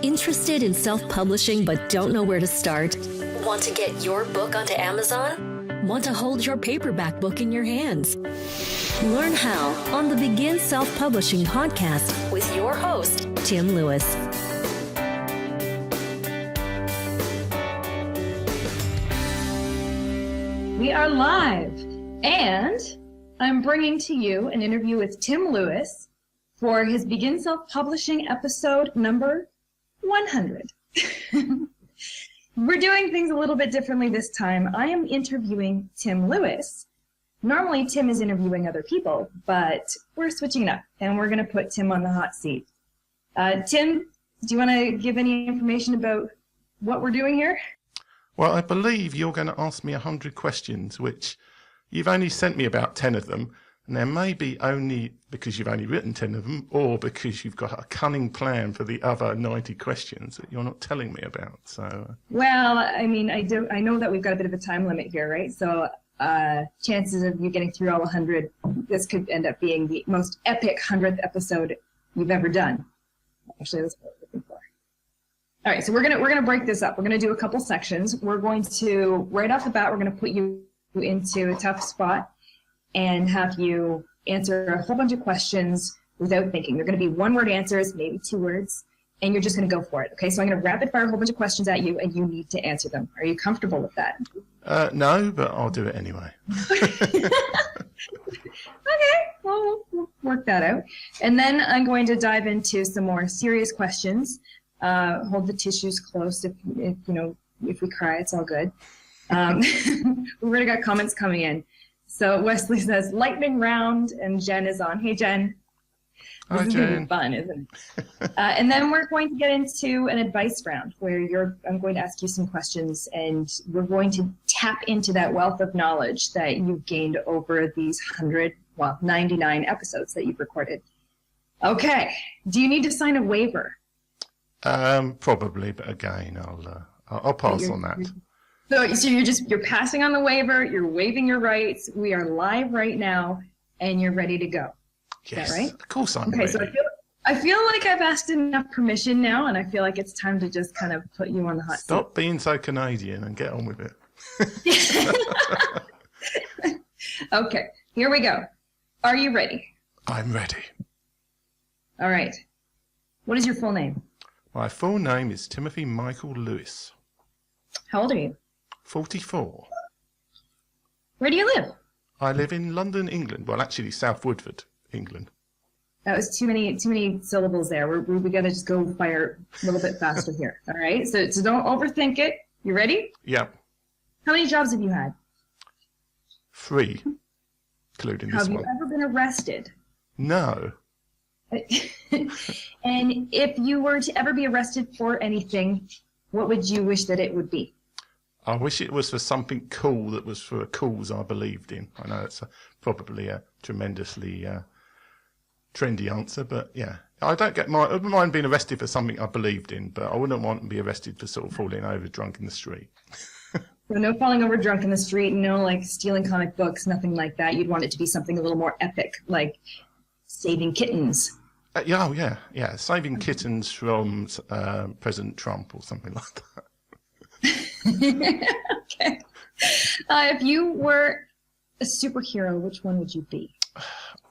Interested in self-publishing but don't know where to start? Want to get your book onto Amazon? Want to hold your paperback book in your hands? Learn how on the Begin Self-Publishing podcast with your host, Tim Lewis. We are live, and I'm bringing to you an interview with Tim Lewis for his Begin Self-Publishing episode number 100. We're doing things a little bit differently this time. I am interviewing Tim Lewis. Normally, Tim is interviewing other people, but we're switching it up, and we're going to put Tim on the hot seat. Tim, do you want to give any information about what we're doing here? Well, I believe you're going to ask me 100 questions, which you've only sent me about 10 of them. And there may be only because you've only written 10 of them, or because you've got a cunning plan for the other 90 questions that you're not telling me about. So, well, I mean, I know that we've got a bit of a time limit here, right? So chances of you getting through all 100, this could end up being the most epic 100th episode you've ever done. Actually, that's what we're looking for. All right, so we're gonna break this up. We're gonna do a couple sections. We're going to, right off the bat, we're gonna put you into a tough spot and have you answer a whole bunch of questions without thinking. They're going to be one-word answers, maybe 2 words, and you're just going to go for it. Okay, so I'm going to rapid fire a whole bunch of questions at you, and you need to answer them. Are you comfortable with that? No, but I'll do it anyway. Okay, well, we'll work that out. And then I'm going to dive into some more serious questions. Hold the tissues close if we cry, it's all good. We've already got comments coming in. So Wesley says, lightning round, and Jen is on. Hey, Jen. Hi, This is Jen. going to be fun, isn't it? And then we're going to get into an advice round where I'm going to ask you some questions, and we're going to tap into that wealth of knowledge that you've gained over these 99 episodes that you've recorded. Okay. Do you need to sign a waiver? Probably, but again, I'll pass on that. So you're passing on the waiver, you're waiving your rights, we are live right now, and you're ready to go. Yes, is that right? Of course I'm okay, ready. So I feel like I've asked enough permission now, and I feel like it's time to just kind of put you on the hot seat. Stop being so Canadian and get on with it. Okay, here we go. Are you ready? I'm ready. All right. What is your full name? My full name is Timothy Michael Lewis. How old are you? 44. Where do you live? I live in London, England. Well, actually, South Woodford, England. That was too many syllables there. We got to just go fire a little bit faster here. All right. So don't overthink it. You ready? Yeah. How many jobs have you had? 3, including this Have you one. ever been arrested? No. And if you were to ever be arrested for anything, what would you wish that it would be? I wish it was for something cool that was for a cause I believed in. I know it's probably a tremendously trendy answer, but yeah. I wouldn't mind being arrested for something I believed in, but I wouldn't want to be arrested for sort of falling over drunk in the street. So no falling over drunk in the street, no like stealing comic books, nothing like that. You'd want it to be something a little more epic, like saving kittens. Yeah. Saving kittens from President Trump or something like that. Okay. If you were a superhero, which one would you be?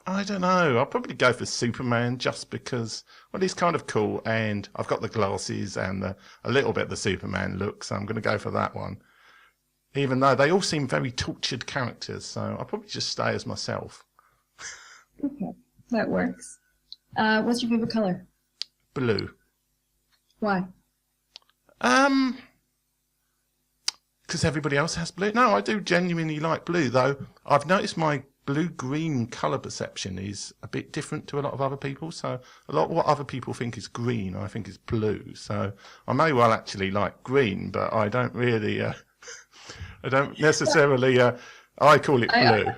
I don't know. I'll probably go for Superman just because, well, he's kind of cool and I've got the glasses and a little bit of the Superman look, so I'm going to go for that one. Even though they all seem very tortured characters, so I'll probably just stay as myself. Okay, that works. What's your favorite color? Blue. Why? Because everybody else has blue. No, I do genuinely like blue, though I've noticed my blue-green colour perception is a bit different to a lot of other people. So a lot of what other people think is green, I think is blue. So I may well actually like green, but I don't really, I don't necessarily, I call it blue.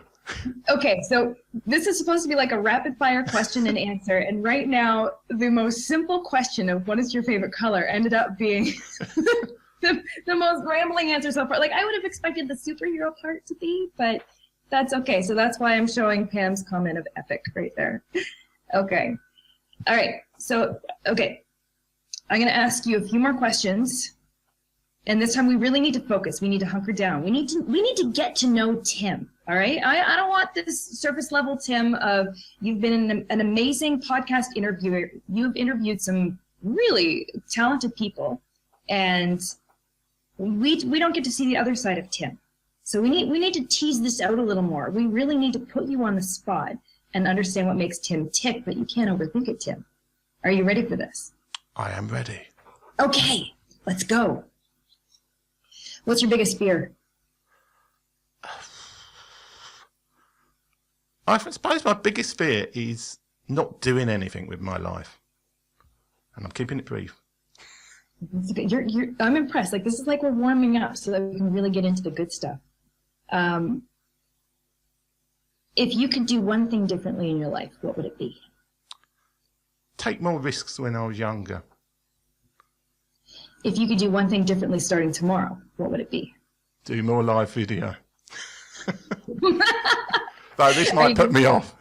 Okay, so this is supposed to be like a rapid-fire question and answer, and right now, the most simple question of what is your favorite color ended up being the most rambling answer so far. Like, I would have expected the superhero part to be, but that's okay. So that's why I'm showing Pam's comment of epic right there. Okay. All right. So, okay. I'm going to ask you a few more questions. And this time we really need to focus. We need to hunker down. We need to get to know Tim. All right. I don't want this surface level Tim of you've been an amazing podcast interviewer. You've interviewed some really talented people, and we don't get to see the other side of Tim. So we need to tease this out a little more. We really need to put you on the spot and understand what makes Tim tick, but you can't overthink it, Tim. Are you ready for this? I am ready. Okay, let's go. What's your biggest fear? I suppose my biggest fear is not doing anything with my life. And I'm keeping it brief. I'm impressed. Like, this is like we're warming up so that we can really get into the good stuff. If you could do one thing differently in your life, what would it be? Take more risks when I was younger. If you could do one thing differently starting tomorrow, what would it be? Do more live video. Though this might put me off.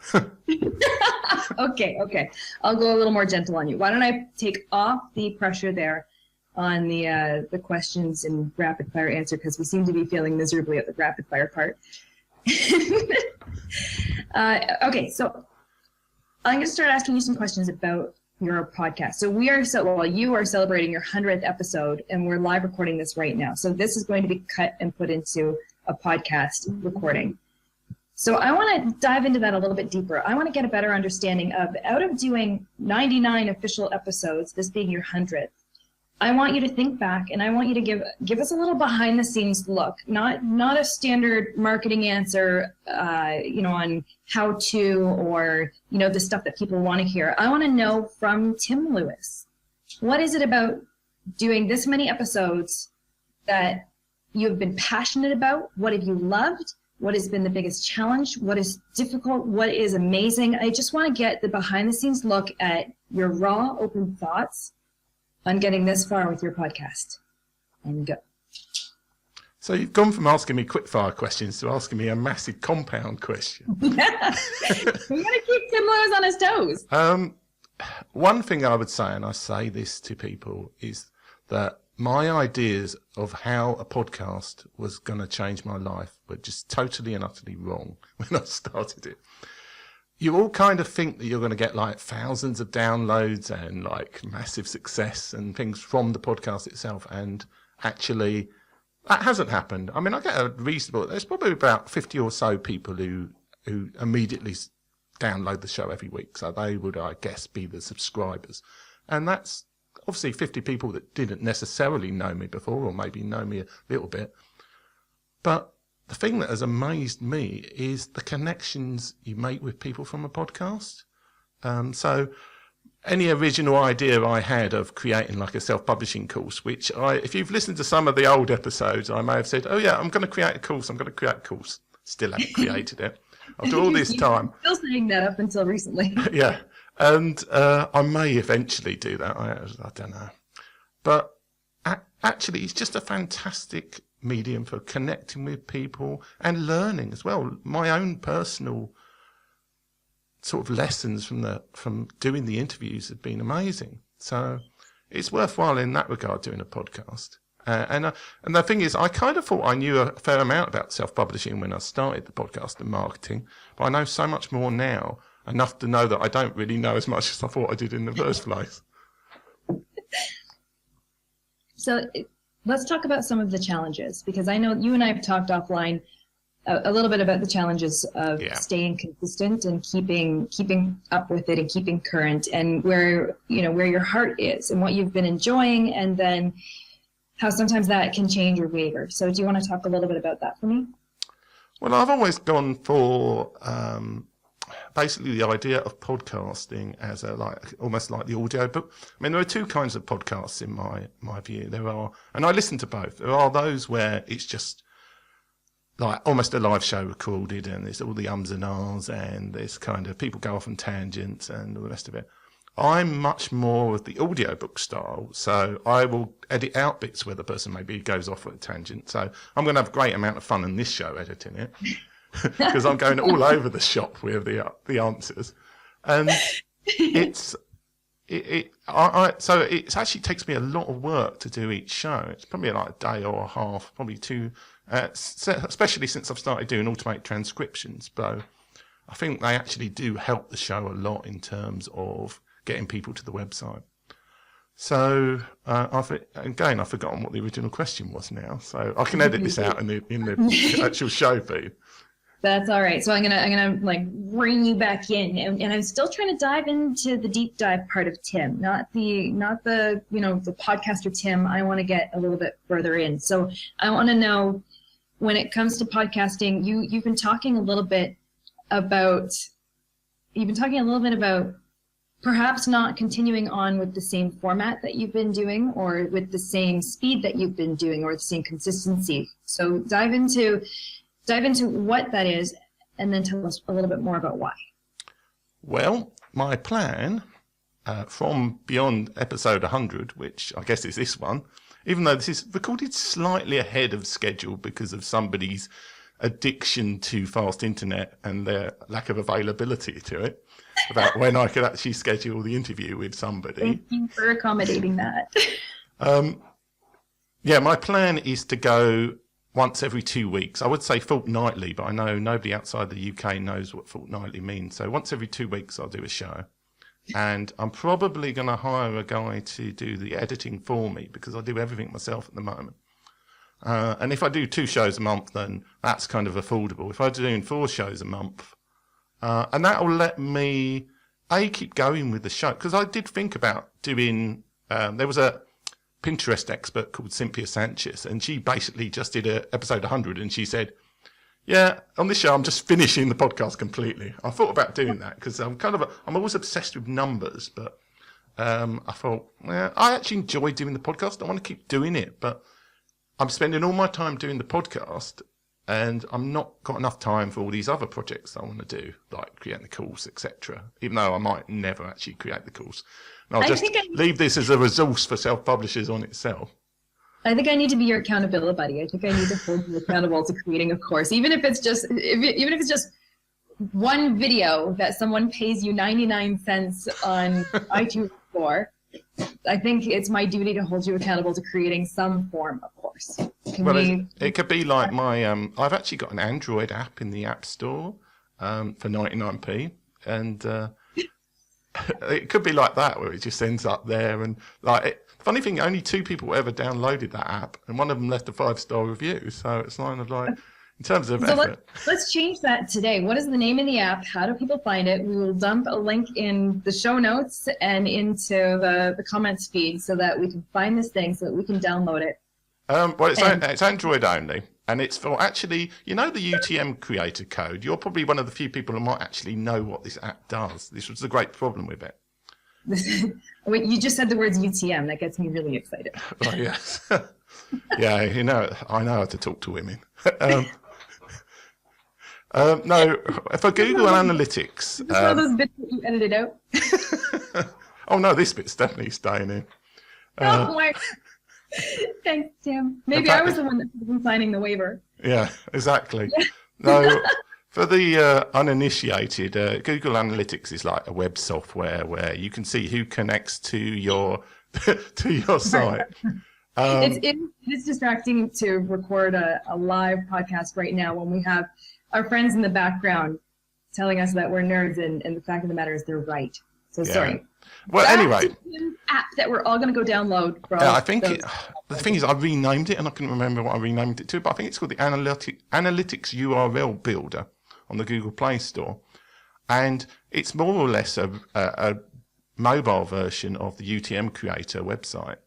Okay. I'll go a little more gentle on you. Why don't I take off the pressure there on the questions and rapid fire answer, because we seem to be feeling miserably at the rapid fire part. Okay, so I'm going to start asking you some questions about your podcast. So you are celebrating your 100th episode, and we're live recording this right now. So this is going to be cut and put into a podcast recording. So I want to dive into that a little bit deeper. I want to get a better understanding of, out of doing 99 official episodes, this being your 100th, I want you to think back, and I want you to give us a little behind the scenes look, not a standard marketing answer, on how to, or, the stuff that people want to hear. I want to know from Tim Lewis, what is it about doing this many episodes that you've been passionate about? What have you loved? What has been the biggest challenge? What is difficult? What is amazing? I just want to get the behind the scenes look at your raw, open thoughts on getting this far with your podcast. And go. So you've gone from asking me quick-fire questions to asking me a massive compound question. Yeah. We got to keep Tim Lewis on his toes. One thing I would say, and I say this to people, is that my ideas of how a podcast was going to change my life were just totally and utterly wrong when I started it. You all kind of think that you're going to get like thousands of downloads and like massive success and things from the podcast itself. And actually, that hasn't happened. I mean, I get a reasonable, there's probably about 50 or so people who immediately download the show every week. So they would, I guess, be the subscribers. And that's obviously 50 people that didn't necessarily know me before, or maybe know me a little bit. But the thing that has amazed me is the connections you make with people from a podcast. So any original idea I had of creating like a self-publishing course, which if you've listened to some of the old episodes, I may have said, oh yeah, I'm going to create a course. Still haven't created it. After all this time. Still saying that up until recently. Yeah. And I may eventually do that. I don't know. But actually, it's just a fantastic medium for connecting with people and learning as well. My own personal sort of lessons from doing the interviews have been amazing. So it's worthwhile in that regard doing a podcast. And the thing is, I kind of thought I knew a fair amount about self-publishing when I started the podcast and marketing, but I know so much more now, enough to know that I don't really know as much as I thought I did in the first place. So let's talk about some of the challenges, because I know you and I have talked offline a little bit about the challenges of staying consistent and keeping up with it and keeping current, and where your heart is and what you've been enjoying, and then how sometimes that can change or waver. So do you want to talk a little bit about that for me? Well, I've always gone for basically the idea of podcasting as almost like the audio book. I mean, there are two kinds of podcasts in my view. There are, and I listen to both. There are those where it's just like almost a live show recorded, and there's all the ums and ahs, and there's kind of people go off on tangents and all the rest of it. I'm much more of the audiobook style, so I will edit out bits where the person maybe goes off on a tangent. So I'm going to have a great amount of fun in this show editing it, because I'm going all over the shop with the answers. And So it actually takes me a lot of work to do each show. It's probably like a day or a half, probably two, especially since I've started doing automated transcriptions. But I think they actually do help the show a lot in terms of getting people to the website. So I've forgotten what the original question was now. So I can edit this out in the actual show feed. That's all right. So I'm gonna like bring you back in, and I'm still trying to dive into the deep dive part of Tim, not the the podcaster Tim. I want to get a little bit further in. So I want to know, when it comes to podcasting, you've been talking a little bit about perhaps not continuing on with the same format that you've been doing, or with the same speed that you've been doing, or the same consistency. So dive into what that is, and then tell us a little bit more about why. Well, my plan from beyond episode 100, which I guess is this one, even though this is recorded slightly ahead of schedule because of somebody's addiction to fast internet and their lack of availability to it, about when I could actually schedule the interview with somebody. Thank you for accommodating that. Yeah, my plan is to go once every 2 weeks. I would say fortnightly, but I know nobody outside the UK knows what fortnightly means. So once every 2 weeks, I'll do a show. And I'm probably going to hire a guy to do the editing for me, because I do everything myself at the moment. And if I do 2 shows a month, then that's kind of affordable. If I'm doing 4 shows a month, and that will let me, keep going with the show. Because I did think about doing, there was a Pinterest expert called Cynthia Sanchez, and she basically just did episode 100, and she said, yeah, on this show, I'm just finishing the podcast completely. I thought about doing that because I'm always obsessed with numbers, but I thought, yeah, I actually enjoy doing the podcast. I want to keep doing it, but I'm spending all my time doing the podcast, and I'm not got enough time for all these other projects I want to do, like creating the course, etc. Even though I might never actually create the course. And I'll just leave this as a resource for self-publishers on itself. I think I need to be your accountability buddy. I think I need to hold you accountable to creating a course, even if it's just one video that someone pays you 99 cents on iTunes for. I think it's my duty to hold you accountable to creating some form of course. It could be like my I've actually got an Android app in the App Store for 99p, and it could be like that, where it just ends up there. And funny thing, only 2 people ever downloaded that app, and one of them left a 5-star review. So it's kind of like, in terms of effort. Let's change that today. What is the name of the app? How do people find it? We will dump a link in the show notes and into the comments feed so that we can find this thing, so that we can download it. Well, it's Android only, and it's for actually, the UTM creator code. You're probably one of the few people who might actually know what this app does. This was a great problem with it. Wait, you just said the words UTM. That gets me really excited. Oh, yes. Yeah, I know how to talk to women. No, for Google Analytics. Is this one of those bits that you edited out? Oh, no, this bit's definitely staying in. Oh, my. Thanks, Tim. Maybe I was the one that was signing the waiver. Yeah, exactly. No, for the uninitiated, Google Analytics is like a web software where you can see who connects to your site. It's distracting to record a live podcast right now when we have our friends in the background telling us that we're nerds, and the fact of the matter is they're right. So sorry. Well, anyway, app that we're all going to go download. I think the thing is, I renamed it, and I couldn't remember what I renamed it to, but I think it's called the Analytics URL Builder on the Google Play Store, and it's more or less a mobile version of the UTM Creator website,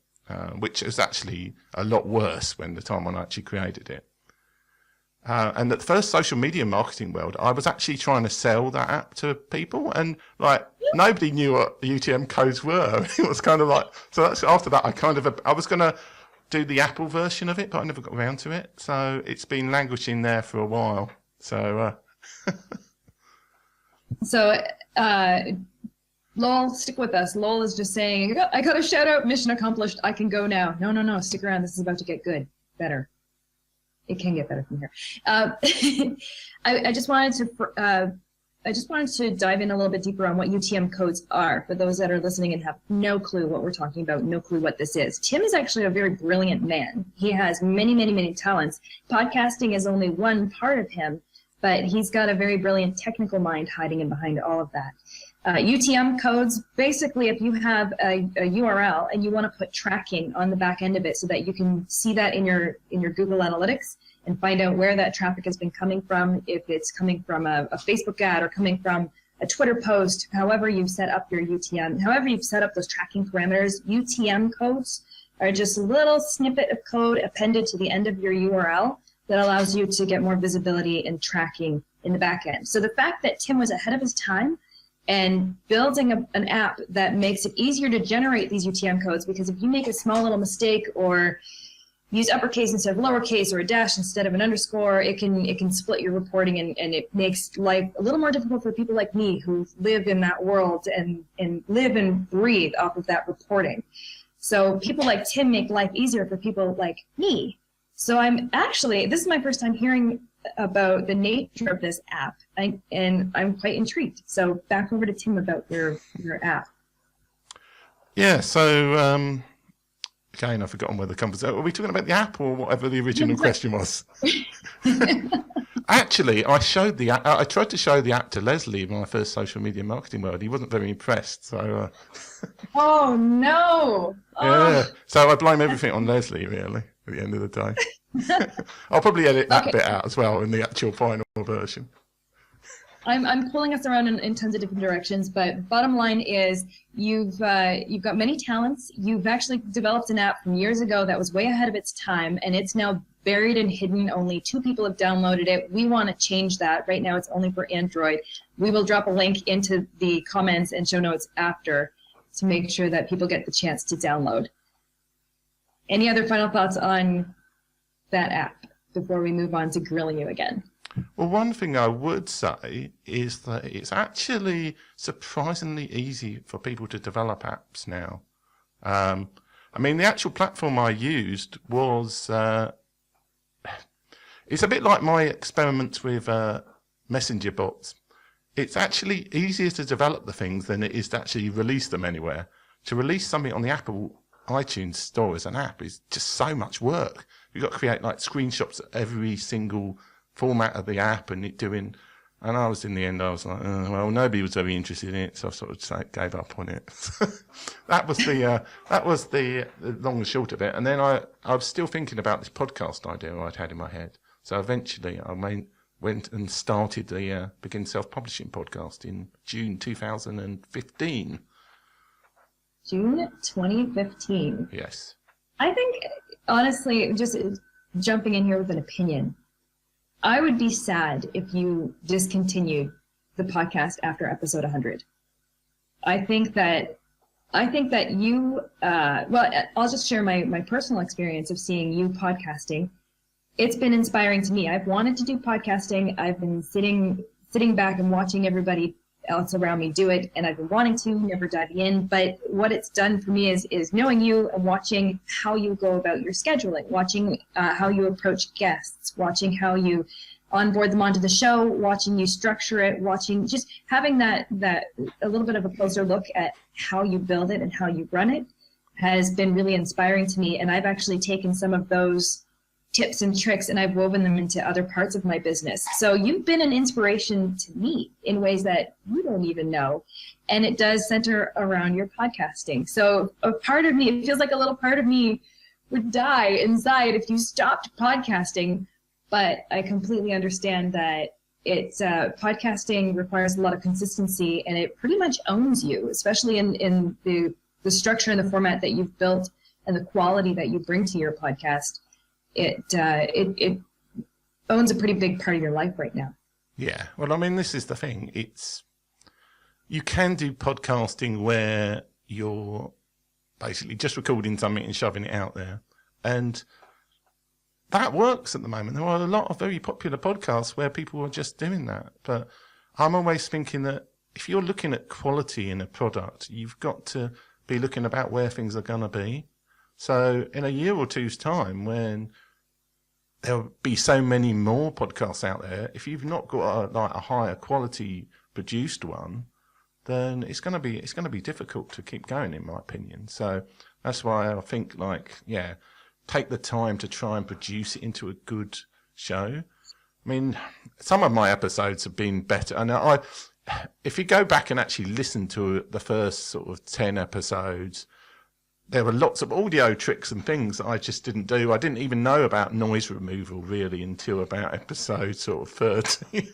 which is actually a lot worse when I actually created it. And at the first social media marketing world, I was actually trying to sell that app to people, and nobody knew what UTM codes were. It was kind of like, so that's after that I was going to do the Apple version of it, but I never got around to it. So it's been languishing there for a while. So, Lol, stick with us. Lol is just saying, I got a shout out, mission accomplished. I can go now. No, stick around. This is about to get good, better. It can get better from here. I just wanted to I just wanted to dive in a little bit deeper on what UTM codes are for those that are listening and have no clue what we're talking about, no clue what this is. Tim is actually a very brilliant man. He has many, many, many talents. Podcasting is only one part of him, but he's got a very brilliant technical mind hiding in behind all of that. UTM codes, basically, if you have a URL and you want to put tracking on the back end of it so that you can see that in your Google Analytics and find out where that traffic has been coming from, if it's coming from a Facebook ad or coming from a Twitter post, however you've set up your UTM, however you've set up those tracking parameters, UTM codes are just a little snippet of code appended to the end of your URL that allows you to get more visibility and tracking in the back end. So the fact that Tim was ahead of his time and building an app that makes it easier to generate these UTM codes, because if you make a small little mistake or use uppercase instead of lowercase or a dash instead of an underscore, it can split your reporting, and it makes life a little more difficult for people like me who live in that world and live and breathe off of that reporting. So people like Tim make life easier for people like me. So this is my first time hearing about the nature of this app, and I'm quite intrigued. So back over to Tim about your app. Yeah, so again, I've forgotten where the conversation. Are we talking about the app or whatever the original question was? Actually, I tried to show the app to Leslie in my first social media marketing world. He wasn't very impressed. So. Oh no! Yeah. So I blame everything on Leslie, really. At the end of the day, I'll probably edit that bit out as well in the actual final version. I'm pulling us around in tons of different directions, but bottom line is you've got many talents. You've actually developed an app from years ago that was way ahead of its time, and it's now buried and hidden. Only 2 people have downloaded it. We want to change that. Right now it's only for Android. We will drop a link into the comments and show notes after to make sure that people get the chance to download. Any other final thoughts on that app before we move on to grilling you again? Well, one thing I would say is that it's actually surprisingly easy for people to develop apps now. I mean, the actual platform I used was, it's a bit like my experiments with messenger bots. It's actually easier to develop the things than it is to actually release them anywhere. To release something on the Apple iTunes store as an app is just so much work. You've got to create like screenshots of every single format of the app and and I was like, well, nobody was very interested in it, so I sort of gave up on it. that was the long and short of it. And then I was still thinking about this podcast idea I'd had in my head. So eventually I went and started the Begin Self-Publishing podcast in June 2015. June 2015. Yes. I think, honestly, just jumping in here with an opinion, I would be sad if you discontinued the podcast after episode 100. I think that you, well, I'll just share my personal experience of seeing you podcasting. It's been inspiring to me. I've wanted to do podcasting. I've been sitting back and watching everybody else around me do it, and I've been wanting to, never diving in. But what it's done for me is knowing you and watching how you go about your scheduling, watching how you approach guests, watching how you onboard them onto the show, watching you structure it, watching just having that a little bit of a closer look at how you build it and how you run it has been really inspiring to me. And I've actually taken some of those tips and tricks and I've woven them into other parts of my business. So you've been an inspiration to me in ways that you don't even know. And it does center around your podcasting. So a part of me, it feels like a little part of me would die inside if you stopped podcasting. But I completely understand that it's podcasting requires a lot of consistency, and it pretty much owns you, especially in the structure and the format that you've built and the quality that you bring to your podcast. It owns a pretty big part of your life right now. Yeah. Well, I mean, this is the thing. You can do podcasting where you're basically just recording something and shoving it out there. And that works at the moment. There are a lot of very popular podcasts where people are just doing that. But I'm always thinking that if you're looking at quality in a product, you've got to be looking about where things are going to be. So in a year or two's time, when there'll be so many more podcasts out there, if you've not got a higher quality produced one, then it's going to be difficult to keep going, in my opinion. So that's why I think, like, yeah, take the time to try and produce it into a good show. I mean, some of my episodes have been better, and if you go back and actually listen to the first sort of 10 episodes, there were lots of audio tricks and things that I just didn't do. I didn't even know about noise removal really until about episode sort of 30.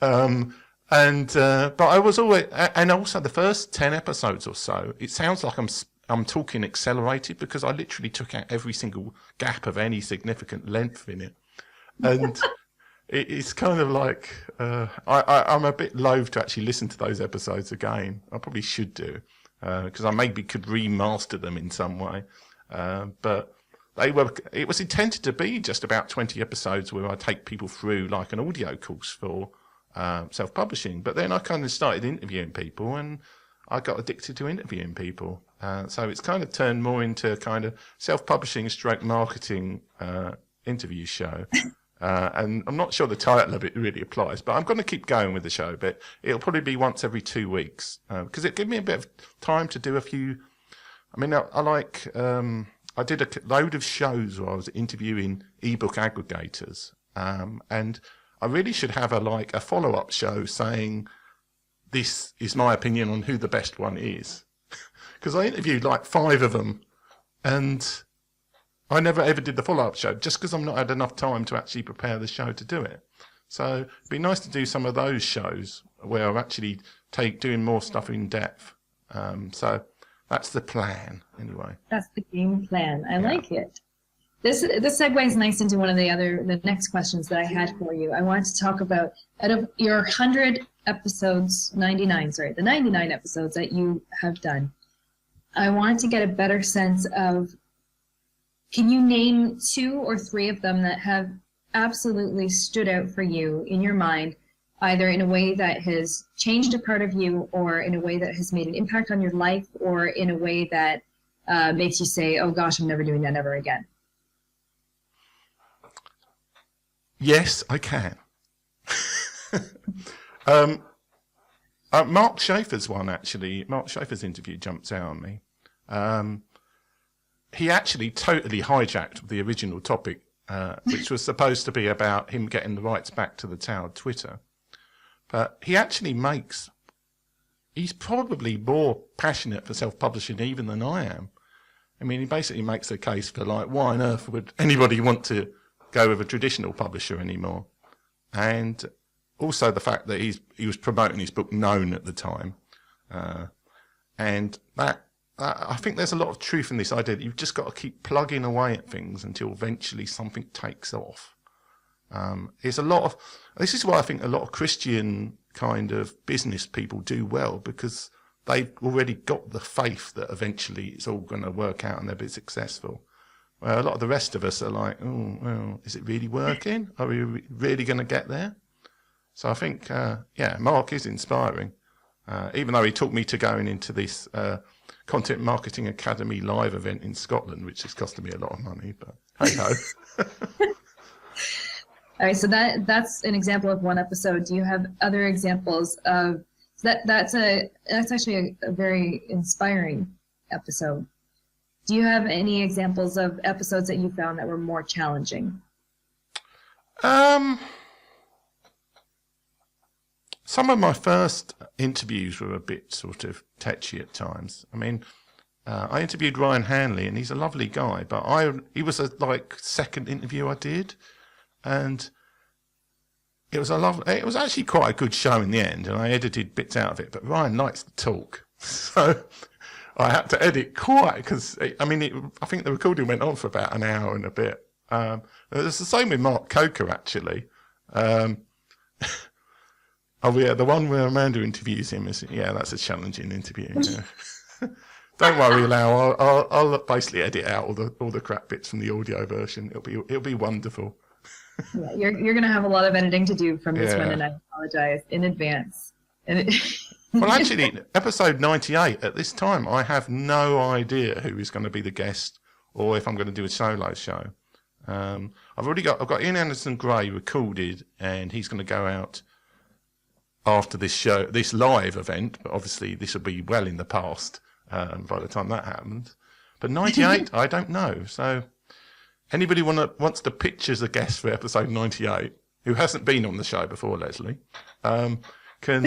But I was always, and also the first 10 episodes or so, it sounds like I'm talking accelerated because I literally took out every single gap of any significant length in it. And it's kind of like, I'm a bit loath to actually listen to those episodes again. I probably should do, because I maybe could remaster them in some way. But it was intended to be just about 20 episodes where I take people through like an audio course for self-publishing. But then I kind of started interviewing people, and I got addicted to interviewing people. So it's kind of turned more into a kind of self-publishing stroke marketing interview show. And I'm not sure the title of it really applies, but I'm going to keep going with the show. But it'll probably be once every 2 weeks, because it gives me a bit of time to do a few. I mean, I did a load of shows where I was interviewing ebook aggregators, and I really should have a follow-up show saying, this is my opinion on who the best one is. Because I interviewed like 5 of them, and I never ever did the follow-up show, just because I've not had enough time to actually prepare the show to do it. So it'd be nice to do some of those shows where I'm actually doing more stuff in depth. So that's the plan, anyway. That's the game plan. I like it. This segues nice into one of the next questions that I had for you. I wanted to talk about, out of your 100 episodes, the 99 episodes that you have done, I wanted to get a better sense of, can you name 2 or 3 of them that have absolutely stood out for you in your mind, either in a way that has changed a part of you, or in a way that has made an impact on your life, or in a way that makes you say, oh gosh, I'm never doing that ever again? Yes, I can. Mark Schaefer's one, actually. Mark Schaefer's interview jumps out on me. He actually totally hijacked the original topic, which was supposed to be about him getting the rights back to the Tower of Twitter. But he actually he's probably more passionate for self-publishing even than I am. I mean, he basically makes a case for, like, why on earth would anybody want to go with a traditional publisher anymore? And also the fact that he was promoting his book Known at the time. And that, I think there's a lot of truth in this idea that you've just got to keep plugging away at things until eventually something takes off. This is why I think a lot of Christian kind of business people do well, because they've already got the faith that eventually it's all going to work out and they'll be successful. Well, a lot of the rest of us are like, oh, well, is it really working? Are we really going to get there? So I think, Mark is inspiring. Even though he took me to going into this Content Marketing Academy live event in Scotland, which has costed me a lot of money, but hey ho. All right, so that's an example of one episode. Do you have other examples of that's actually a very inspiring episode. Do you have any examples of episodes that you found that were more challenging? Some of my first interviews were a bit sort of tetchy at times. I mean, I interviewed Ryan Hanley, and he's a lovely guy, but he was a second interview I did, and it was actually quite a good show in the end, and I edited bits out of it. But Ryan likes to talk, so I had to edit quite, because I think the recording went on for about an hour and a bit. It's the same with Mark Coker, actually. Oh yeah, the one where Amanda interviews him that's a challenging interview. Yeah. Don't worry, Lau. I'll basically edit out all the crap bits from the audio version. It'll be wonderful. Yeah, you're going to have a lot of editing to do from this one, and I apologize in advance. Well, actually, episode 98 at this time, I have no idea who is going to be the guest or if I'm going to do a solo show. I've got Ian Anderson Gray recorded, and he's going to go out after this show, this live event, but obviously this will be well in the past by the time that happens. But 98, I don't know. So anybody wants to pitch as a guest for episode 98, who hasn't been on the show before, Leslie, can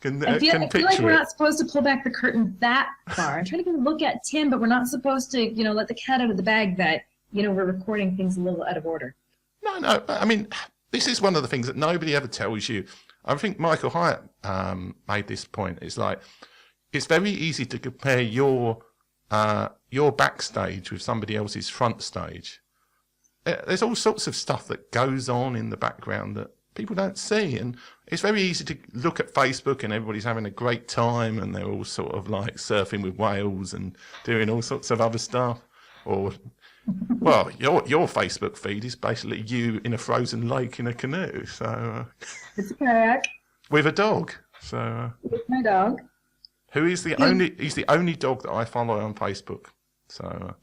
I feel like we're not supposed to pull back the curtain that far. I'm trying to look at Tim, but we're not supposed to, let the cat out of the bag that, we're recording things a little out of order. No. I mean, this is one of the things that nobody ever tells you. I think Michael Hyatt made this point. It's like, it's very easy to compare your backstage with somebody else's front stage. There's all sorts of stuff that goes on in the background that people don't see, and it's very easy to look at Facebook and everybody's having a great time and they're all sort of like surfing with whales and doing all sorts of other stuff. Or, well, your Facebook feed is basically you in a frozen lake in a canoe. So it's a kayak with a dog. So with my dog, who is he's the only dog that I follow on Facebook. So.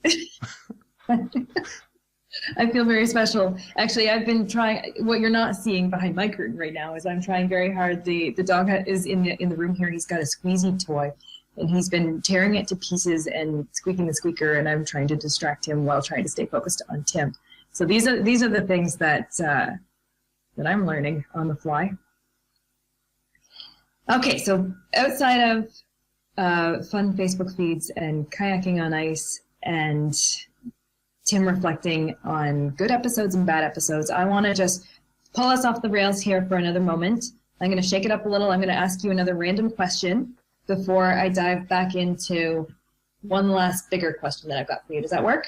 I feel very special. Actually, I've been trying. What you're not seeing behind my curtain right now is I'm trying very hard. The dog is in the room here. He's got a squeezy toy, and he's been tearing it to pieces and squeaking the squeaker. And I'm trying to distract him while trying to stay focused on Tim. So these are the things that I'm learning on the fly. Okay, so outside of fun Facebook feeds and kayaking on ice and Tim reflecting on good episodes and bad episodes, I want to just pull us off the rails here for another moment. I'm going to shake it up a little. I'm going to ask you another random question before I dive back into one last bigger question that I've got for you. Does that work?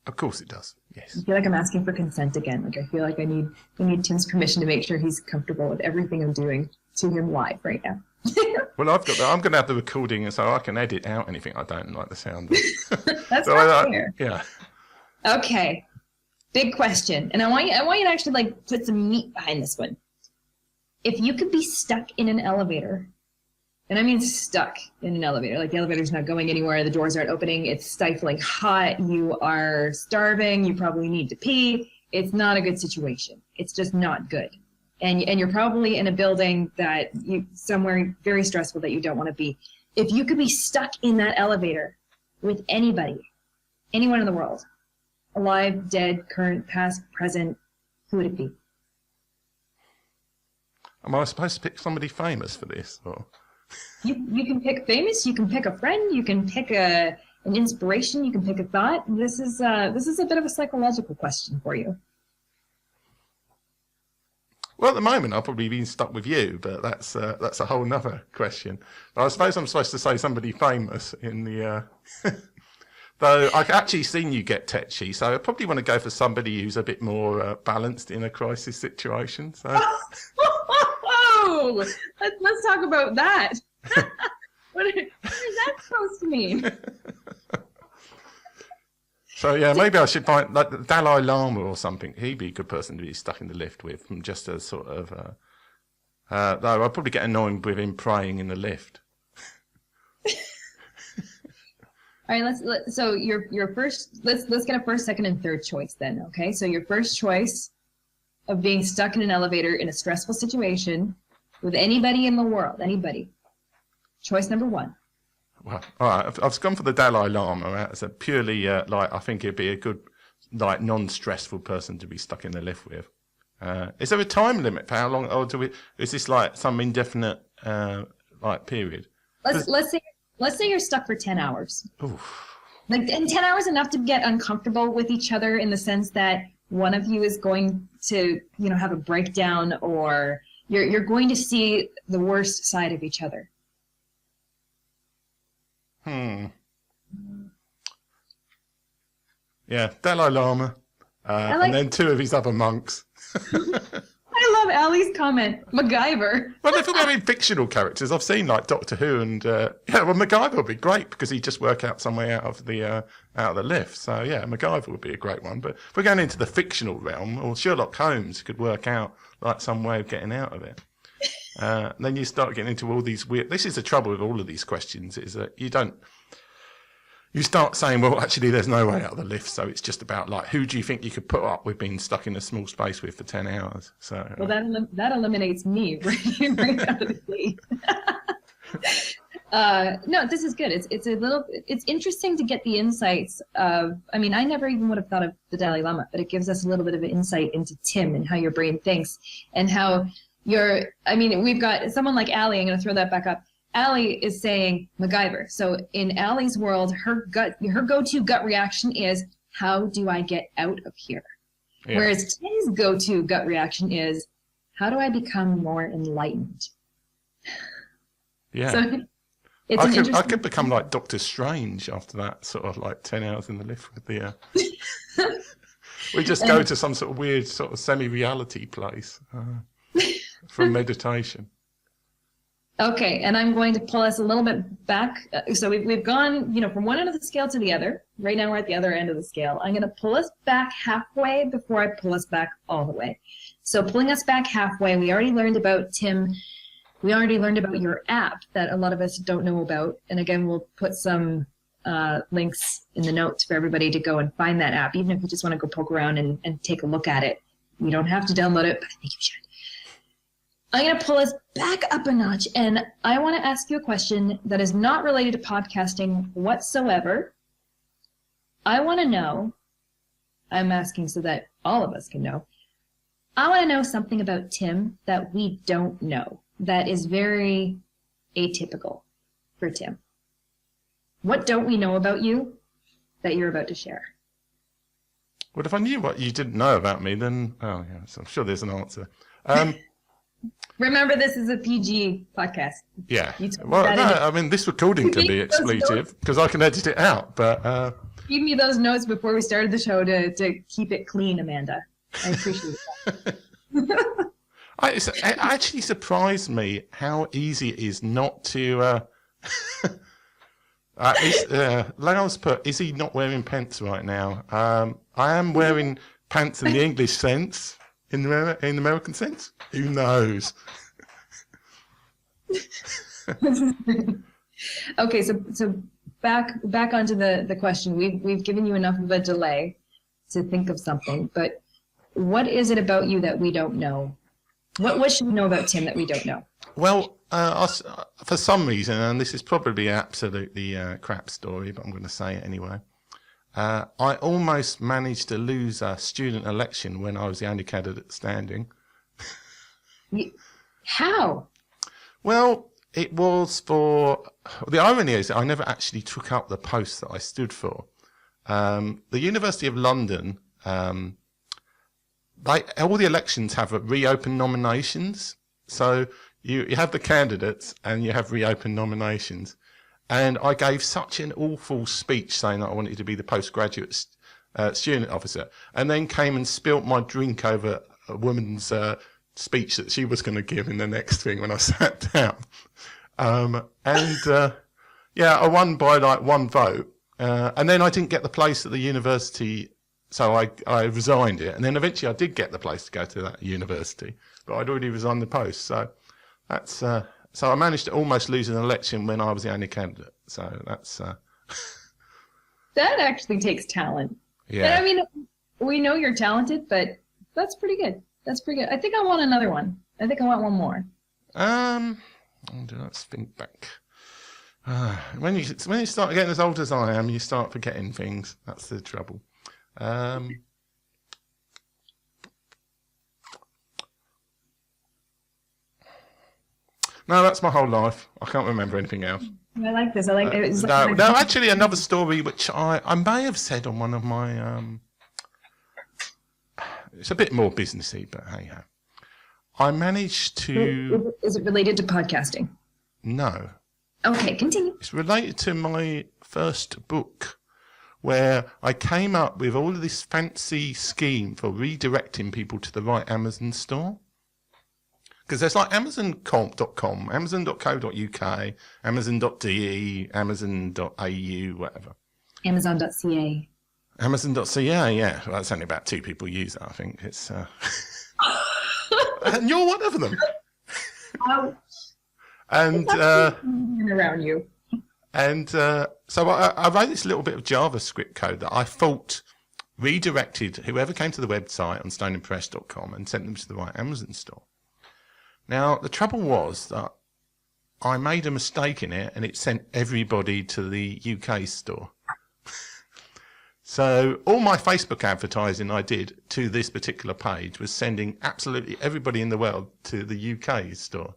Of course it does. Yes. I feel like I'm asking for consent again. Like I feel like I need Tim's permission to make sure he's comfortable with everything I'm doing to him live right now. Well, I'm going to have the recording, so I can edit out anything I don't like the sound of. That's so fair. Yeah. Okay. Big question, and I want you to actually put some meat behind this one. If you could be stuck in an elevator, and I mean stuck in an elevator, like the elevator's not going anywhere, the doors aren't opening, it's stifling hot, you are starving, you probably need to pee. It's not a good situation. It's just not good. And you're probably in a building that somewhere very stressful that you don't want to be. If you could be stuck in that elevator with anybody, anyone in the world, alive, dead, current, past, present, who would it be? Am I supposed to pick somebody famous for this? Or? You can pick famous. You can pick a friend. You can pick an inspiration. You can pick a thought. This is a bit of a psychological question for you. Well, at the moment, I'll probably be stuck with you, but that's a whole nother question. But I suppose I'm supposed to say somebody famous in the... Though I've actually seen you get tetchy, so I probably want to go for somebody who's a bit more balanced in a crisis situation. So. Oh, let's talk about that. What is that supposed to mean? So yeah, maybe I should find like the Dalai Lama or something. He'd be a good person to be stuck in the lift with, from just a sort of. Though I'd probably get annoyed with him praying in the lift. All right, so your first. Let's get a first, second, and third choice then. Okay, so your first choice of being stuck in an elevator in a stressful situation with anybody in the world, anybody. Choice number one. Well, all right, I've gone for the Dalai Lama as a purely, I think he'd be a good, non-stressful person to be stuck in the lift with. Is there a time limit for how long, or is this like some indefinite, period? Let's say you're stuck for 10 hours. Oof. And 10 hours enough to get uncomfortable with each other in the sense that one of you is going to, have a breakdown, or you're going to see the worst side of each other. Yeah, Dalai Lama, and then two of his other monks. I love Ali's comment. MacGyver. Well, they're very fictional characters. I've seen Doctor Who, and MacGyver would be great because he'd just work out some way out of the lift. So yeah, MacGyver would be a great one. But if we're going into the fictional realm, or Sherlock Holmes could work out some way of getting out of it. Then you start getting into all these weird. This is the trouble with all of these questions: is that You start saying, well, actually, there's no way out of the lift, so it's just about, like, who do you think you could put up with being stuck in a small space with for 10 hours? So, well, that eliminates me right out of the gate. No, this is good. It's interesting to get the insights of, I mean, I never even would have thought of the Dalai Lama, but it gives us a little bit of an insight into Tim and how your brain thinks and how we've got someone like Allie, I'm going to throw that back up. Allie is saying MacGyver. So in Allie's world, her go-to gut reaction is, how do I get out of here? Yeah. Whereas Tim's go-to gut reaction is, how do I become more enlightened? Yeah. So, I could become like Doctor Strange after that, sort of like 10 hours in the lift with the... we just go to some sort of weird sort of semi-reality place for meditation. Okay, and I'm going to pull us a little bit back. So we've gone, from one end of the scale to the other. Right now we're at the other end of the scale. I'm going to pull us back halfway before I pull us back all the way. So pulling us back halfway, we already learned about Tim. We already learned about your app that a lot of us don't know about. And again, we'll put some links in the notes for everybody to go and find that app, even if you just want to go poke around and take a look at it. You don't have to download it, but I think you should. I'm going to pull us back up a notch, and I want to ask you a question that is not related to podcasting whatsoever. I want to know, I'm asking so that all of us can know, I want to know something about Tim that we don't know, that is very atypical for Tim. What don't we know about you that you're about to share? Well, if I knew what you didn't know about me, then, oh, yeah, so I'm sure there's an answer. Remember, this is a PG podcast. Yeah. Well, no, I mean, this recording can be expletive because I can edit it out, but... Give me those notes before we started the show to keep it clean, Amanda. I appreciate that. It actually surprised me how easy it is not to... Lao's put, is he not wearing pants right now? I am wearing pants in the English sense. In the American sense? Who knows? Okay, so back onto the question. We've given you enough of a delay to think of something, but what is it about you that we don't know? What should we know about Tim that we don't know? Well, for some reason, and this is probably absolutely a crap story, but I'm going to say it anyway. I almost managed to lose a student election when I was the only candidate standing. How? Well, it was for... The irony is that I never actually took up the post that I stood for. The University of London, all the elections have reopened nominations. So you have the candidates and you have reopened nominations. And I gave such an awful speech saying that I wanted to be the postgraduate student officer, and then came and spilt my drink over a woman's speech that she was going to give in the next thing when I sat down. I won by like one vote. And then I didn't get the place at the university, so I resigned it. And then eventually I did get the place to go to that university, but I'd already resigned the post. So that's... So I managed to almost lose an election when I was the only candidate. So that's... That actually takes talent. Yeah. And I mean, we know you're talented, but that's pretty good. That's pretty good. I think I want another one. I think I want one more. Let's think back. When you start getting as old as I am, you start forgetting things. That's the trouble. No, that's my whole life. I can't remember anything else. I like this. I like it. No, actually, another story which I may have said on one of my. It's a bit more businessy, but hey ho. I managed to. Is it related to podcasting? No. Okay, continue. It's related to my first book, where I came up with all of this fancy scheme for redirecting people to the right Amazon store. Because there's like Amazon.com, Amazon.co.uk, Amazon.de, Amazon.au, whatever. Amazon.ca. Amazon.ca, yeah. Well, that's only about 2 people use it, I think. It's and you're one of them. Oh. And around you. And so I wrote this little bit of JavaScript code that I thought redirected whoever came to the website on stoneandpress.com and sent them to the right Amazon store. Now, the trouble was that I made a mistake in it and it sent everybody to the UK store. So all my Facebook advertising I did to this particular page was sending absolutely everybody in the world to the UK store.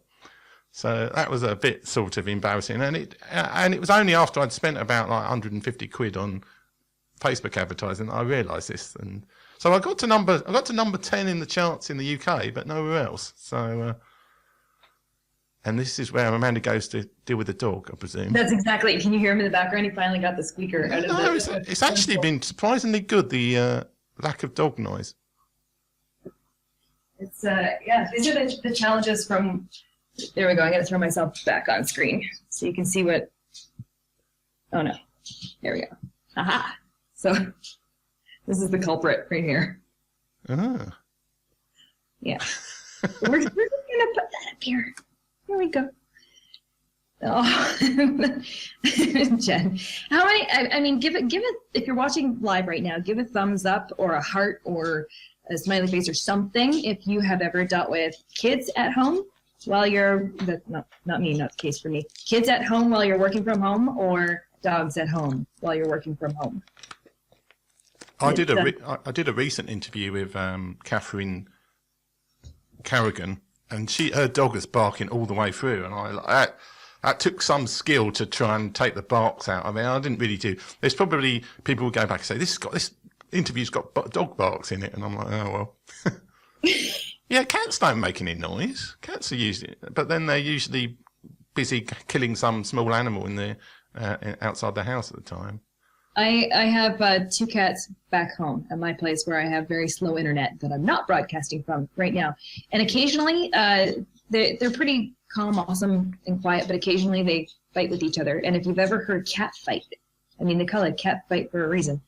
So that was a bit sort of embarrassing. And it was only after I'd spent about like 150 quid on Facebook advertising that I realised this. And so I got to number 10 in the charts in the UK, but nowhere else. So and this is where Amanda goes to deal with the dog, I presume. That's exactly. Can you hear him in the background? He finally got the squeaker out of No, it's actually been surprisingly good, the lack of dog noise. It's yeah, these are the challenges from. There we go. I'm gonna throw myself back on screen so you can see what. Oh no, there we go. Aha! So this is the culprit right here. Ah. Yeah, we're just gonna put that up here. Here we go. Oh, Jen, how many? I mean, give it. If you're watching live right now, give a thumbs up or a heart or a smiley face or something if you have ever dealt with kids at home while you're. That's not me. Not the case for me. Kids at home while you're working from home, or dogs at home while you're working from home. I did a recent interview with Catherine Carrigan. And her dog was barking all the way through, and that took some skill to try and take the barks out. I mean, I didn't really do. There's probably people who go back and say this interview's got dog barks in it, and I'm like, oh well. Yeah, cats don't make any noise. Cats are usually, but then they're usually busy killing some small animal in the outside the house at the time. I have 2 cats back home at my place where I have very slow internet that I'm not broadcasting from right now. And occasionally, they're pretty calm, awesome, and quiet, but occasionally they fight with each other. And if you've ever heard cat fight, I mean, they call it cat fight for a reason.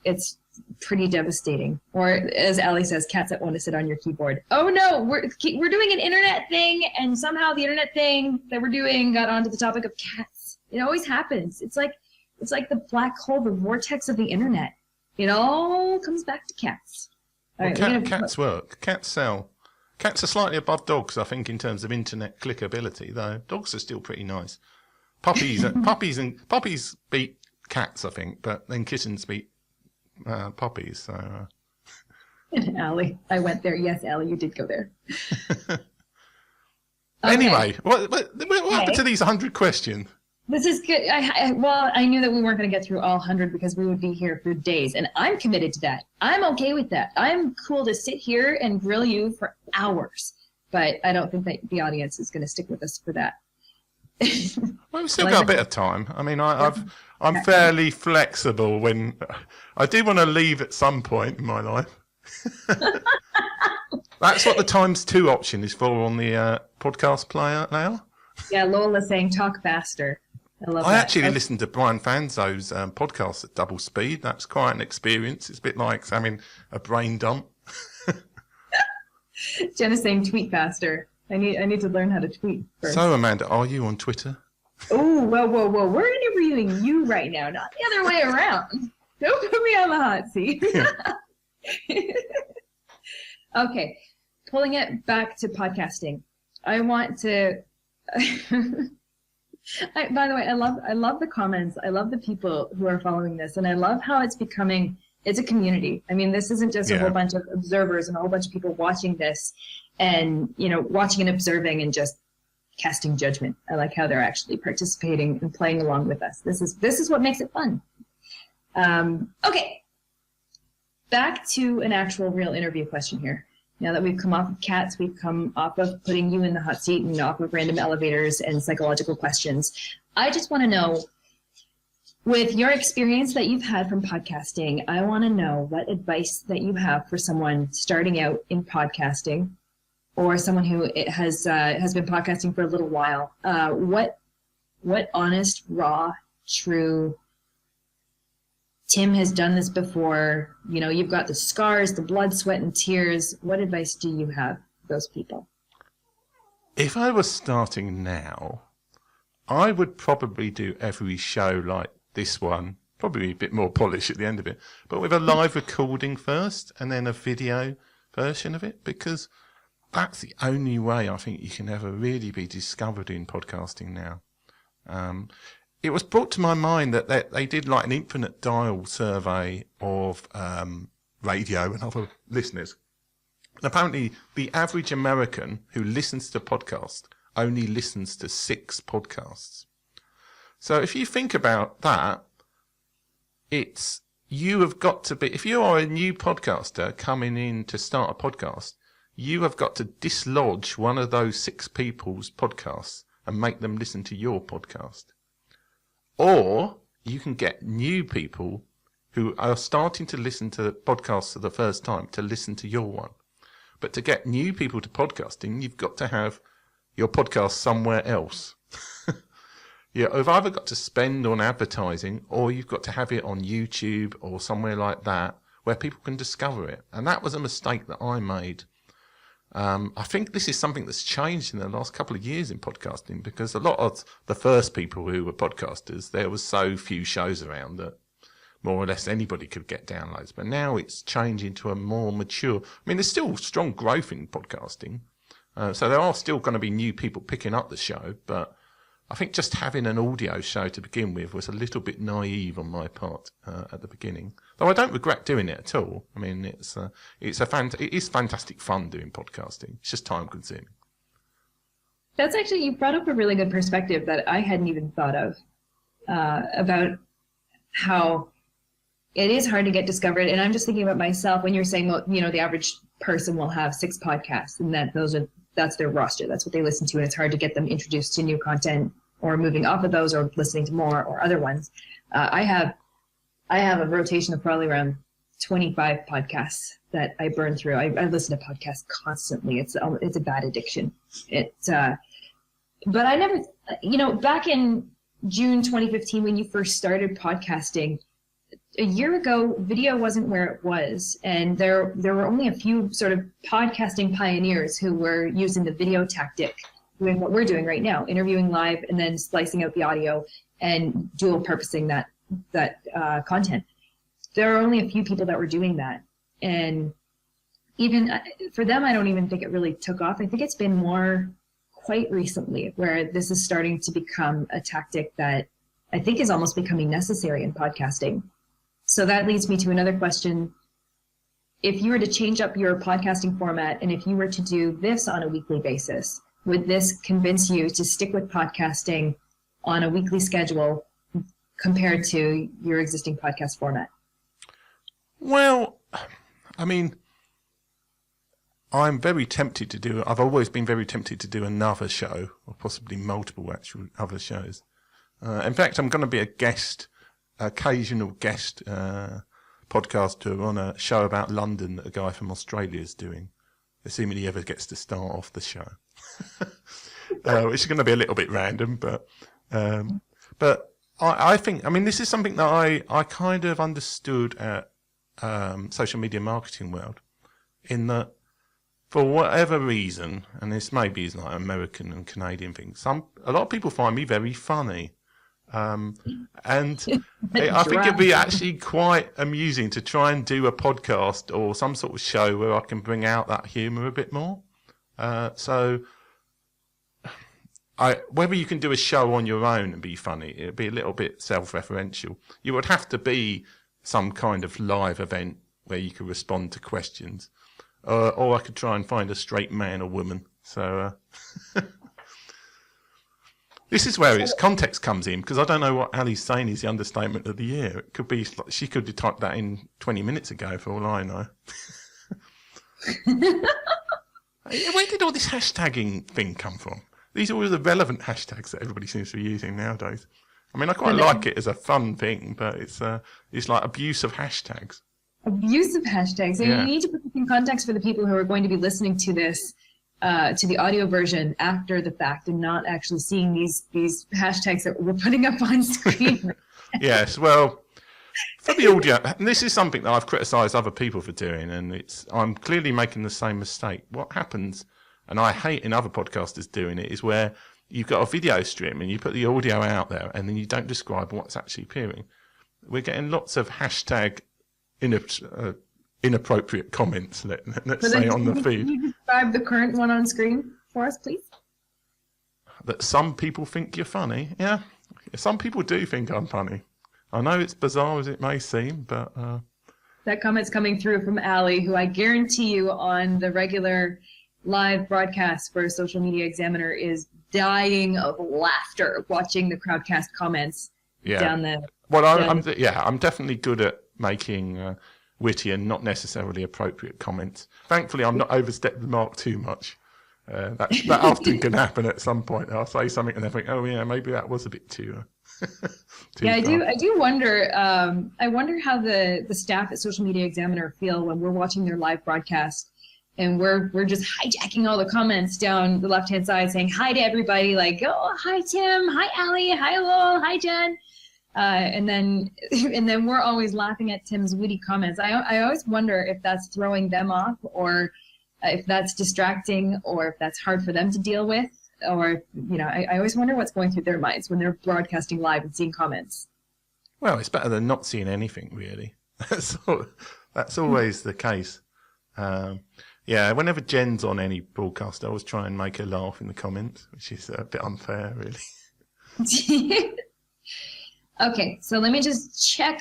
It's pretty devastating. Or as Allie says, cats that want to sit on your keyboard. Oh no, we're doing an internet thing, and somehow the internet thing that we're doing got onto the topic of cats. It always happens. It's like the black hole, the vortex of the internet. It all comes back to cats. All right, cats work. Cats sell. Cats are slightly above dogs, I think, in terms of internet clickability, though. Dogs are still pretty nice. Puppies beat cats, I think, but then kittens beat puppies. So. Allie, I went there. Yes, Allie, you did go there. Anyway, what happened to these 100 questions? This is good. I knew that we weren't going to get through all 100 because we would be here for days, and I'm committed to that. I'm okay with that. I'm cool to sit here and grill you for hours, but I don't think that the audience is going to stick with us for that. Well, we've still got a bit of time. I mean, I'm fairly flexible when I do want to leave at some point in my life. That's what the ×2 option is for on the podcast player now. Yeah, Lola's saying talk faster. I actually listened to Brian Fanzo's podcast at double speed. That's quite an experience. It's a bit like having a brain dump. Jen is saying tweet faster. I need to learn how to tweet first. So, Amanda, are you on Twitter? Oh, whoa. We're interviewing you right now, not the other way around. Don't put me on the hot seat. Okay, pulling it back to podcasting. I want to... by the way, I love the comments. I love the people who are following this, and I love how it's a community. I mean, this isn't just a whole bunch of observers and a whole bunch of people watching this and, watching and observing and just casting judgment. I like how they're actually participating and playing along with us. This is what makes it fun. Okay. Back to an actual real interview question here. Now that we've come off of cats, we've come off of putting you in the hot seat and off of random elevators and psychological questions. I just want to know, with your experience that you've had from podcasting, I want to know what advice that you have for someone starting out in podcasting or someone who has been podcasting for a little while. What honest, raw, true, Tim has done this before, you've got the scars, the blood, sweat, and tears. What advice do you have for those people? If I was starting now, I would probably do every show like this one, probably a bit more polish at the end of it, but with a live recording first and then a video version of it, because that's the only way I think you can ever really be discovered in podcasting now. It was brought to my mind that they did like an infinite dial survey of radio and other listeners. And apparently the average American who listens to podcasts only listens to 6 podcasts. So if you think about that, you have got to be, if you are a new podcaster coming in to start a podcast, you have got to dislodge one of those 6 people's podcasts and make them listen to your podcast. Or you can get new people who are starting to listen to podcasts for the first time to listen to your one. But to get new people to podcasting, you've got to have your podcast somewhere else. You've either got to spend on advertising, or you've got to have it on YouTube or somewhere like that where people can discover it. And that was a mistake that I made. I think this is something that's changed in the last couple of years in podcasting, because a lot of the first people who were podcasters, there was so few shows around that more or less anybody could get downloads. But now it's changing to a more mature. I mean, there's still strong growth in podcasting. So there are still going to be new people picking up the show, but I think just having an audio show to begin with was a little bit naive on my part at the beginning. Though I don't regret doing it at all. I mean, it is fantastic fun doing podcasting. It's just time consuming. That's actually, you brought up a really good perspective that I hadn't even thought of, about how it is hard to get discovered. And I'm just thinking about myself when you're saying, well, the average person will have 6 podcasts, and that's their roster. That's what they listen to. And it's hard to get them introduced to new content or moving off of those or listening to more or other ones. I have a rotation of probably around 25 podcasts that I burn through. I listen to podcasts constantly. It's a bad addiction. But I never, back in June 2015, when you first started podcasting, a year ago, video wasn't where it was, and there were only a few sort of podcasting pioneers who were using the video tactic, doing what we're doing right now, interviewing live and then splicing out the audio and dual purposing that content. There are only a few people that were doing that, and even for them, I don't even think it really took off. I think it's been more quite recently where this is starting to become a tactic that I think is almost becoming necessary in podcasting. So that leads me to another question. If you were to change up your podcasting format, and if you were to do this on a weekly basis, would this convince you to stick with podcasting on a weekly schedule compared to your existing podcast format? Well, I mean, I've always been very tempted to do another show, or possibly multiple actual other shows. In fact, I'm going to be occasional guest podcaster on a show about London that a guy from Australia is doing, assuming he ever gets to start off the show. Which is going to be a little bit random, but I think, I mean, this is something that I kind of understood at social media marketing world, in that for whatever reason, and this maybe is like an American and Canadian thing, a lot of people find me very funny. And I think it'd be actually quite amusing to try and do a podcast or some sort of show where I can bring out that humour a bit more. So whether you can do a show on your own and be funny, it'd be a little bit self-referential. You would have to be some kind of live event where you could respond to questions. Or I could try and find a straight man or woman. So this is where its context comes in, because I don't know what Ali's saying is the understatement of the year. It could be, she could have typed that in 20 minutes ago for all I know. Where did all this hashtagging thing come from? These are all the relevant hashtags that everybody seems to be using nowadays. I mean, I quite like it as a fun thing, but it's like abuse of hashtags. Abuse of hashtags. So yeah. You need to put this in context for the people who are going to be listening to this, to the audio version after the fact, and not actually seeing these hashtags that we're putting up on screen. Yes, well, for the audio, and this is something that I've criticised other people for doing, and I'm clearly making the same mistake. What happens, and I hate in other podcasters doing it, is where you've got a video stream and you put the audio out there and then you don't describe what's actually appearing. We're getting lots of hashtag inappropriate comments, let's say, on the feed. Can you describe the current one on screen for us, please? That some people think you're funny. Yeah, some people do think I'm funny. I know it's bizarre as it may seem, but... That comment's coming through from Allie, who I guarantee you on the regular live broadcast for Social Media Examiner is dying of laughter watching the crowdcast comments down there. Well, I'm definitely good at making witty and not necessarily appropriate comments. Thankfully, I'm not overstepped the mark too much. That often can happen at some point. I'll say something and they think, oh yeah, maybe that was a bit too yeah, I do wonder. I wonder how the staff at Social Media Examiner feel when we're watching their live broadcast and we're just hijacking all the comments down the left-hand side, saying hi to everybody, like, oh, hi Tim, hi Allie, hi Lowell, hi Jen, and then we're always laughing at Tim's witty comments. I always wonder if that's throwing them off, or if that's distracting, or if that's hard for them to deal with. Or, I always wonder what's going through their minds when they're broadcasting live and seeing comments. Well, it's better than not seeing anything, really. That's always the case. Yeah, whenever Jen's on any broadcast, I always try and make her laugh in the comments, which is a bit unfair, really. Okay, so let me just check.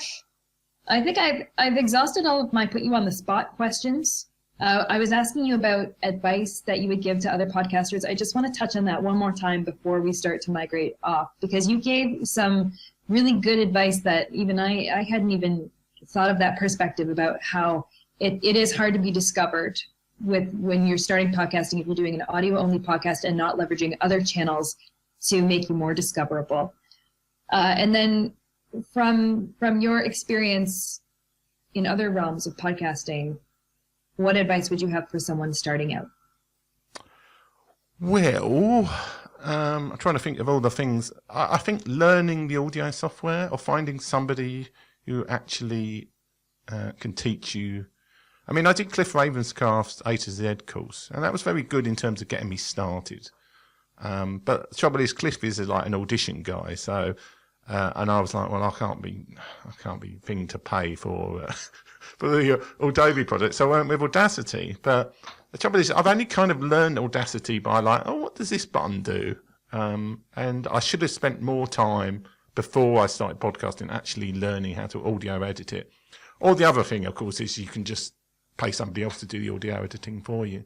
I think I've exhausted all of my put you on the spot questions. I was asking you about advice that you would give to other podcasters. I just want to touch on that one more time before we start to migrate off, because you gave some really good advice that even I hadn't even thought of that perspective about how it is hard to be discovered when you're starting podcasting, if you're doing an audio-only podcast and not leveraging other channels to make you more discoverable. And then from your experience in other realms of podcasting, what advice would you have for someone starting out? Well, I'm trying to think of all the things. I think learning the audio software or finding somebody who actually can teach you. I mean, I did Cliff Ravenscraft's A to Z course, and that was very good in terms of getting me started. But the trouble is, Cliff is like an audition guy, so and I was like, well, I can't be thing to pay for the Adobe project, so I went with Audacity. But the trouble is, I've only kind of learned Audacity by like, oh, what does this button do? And I should have spent more time before I started podcasting actually learning how to audio edit it. Or the other thing, of course, is you can just pay somebody else to do the audio editing for you.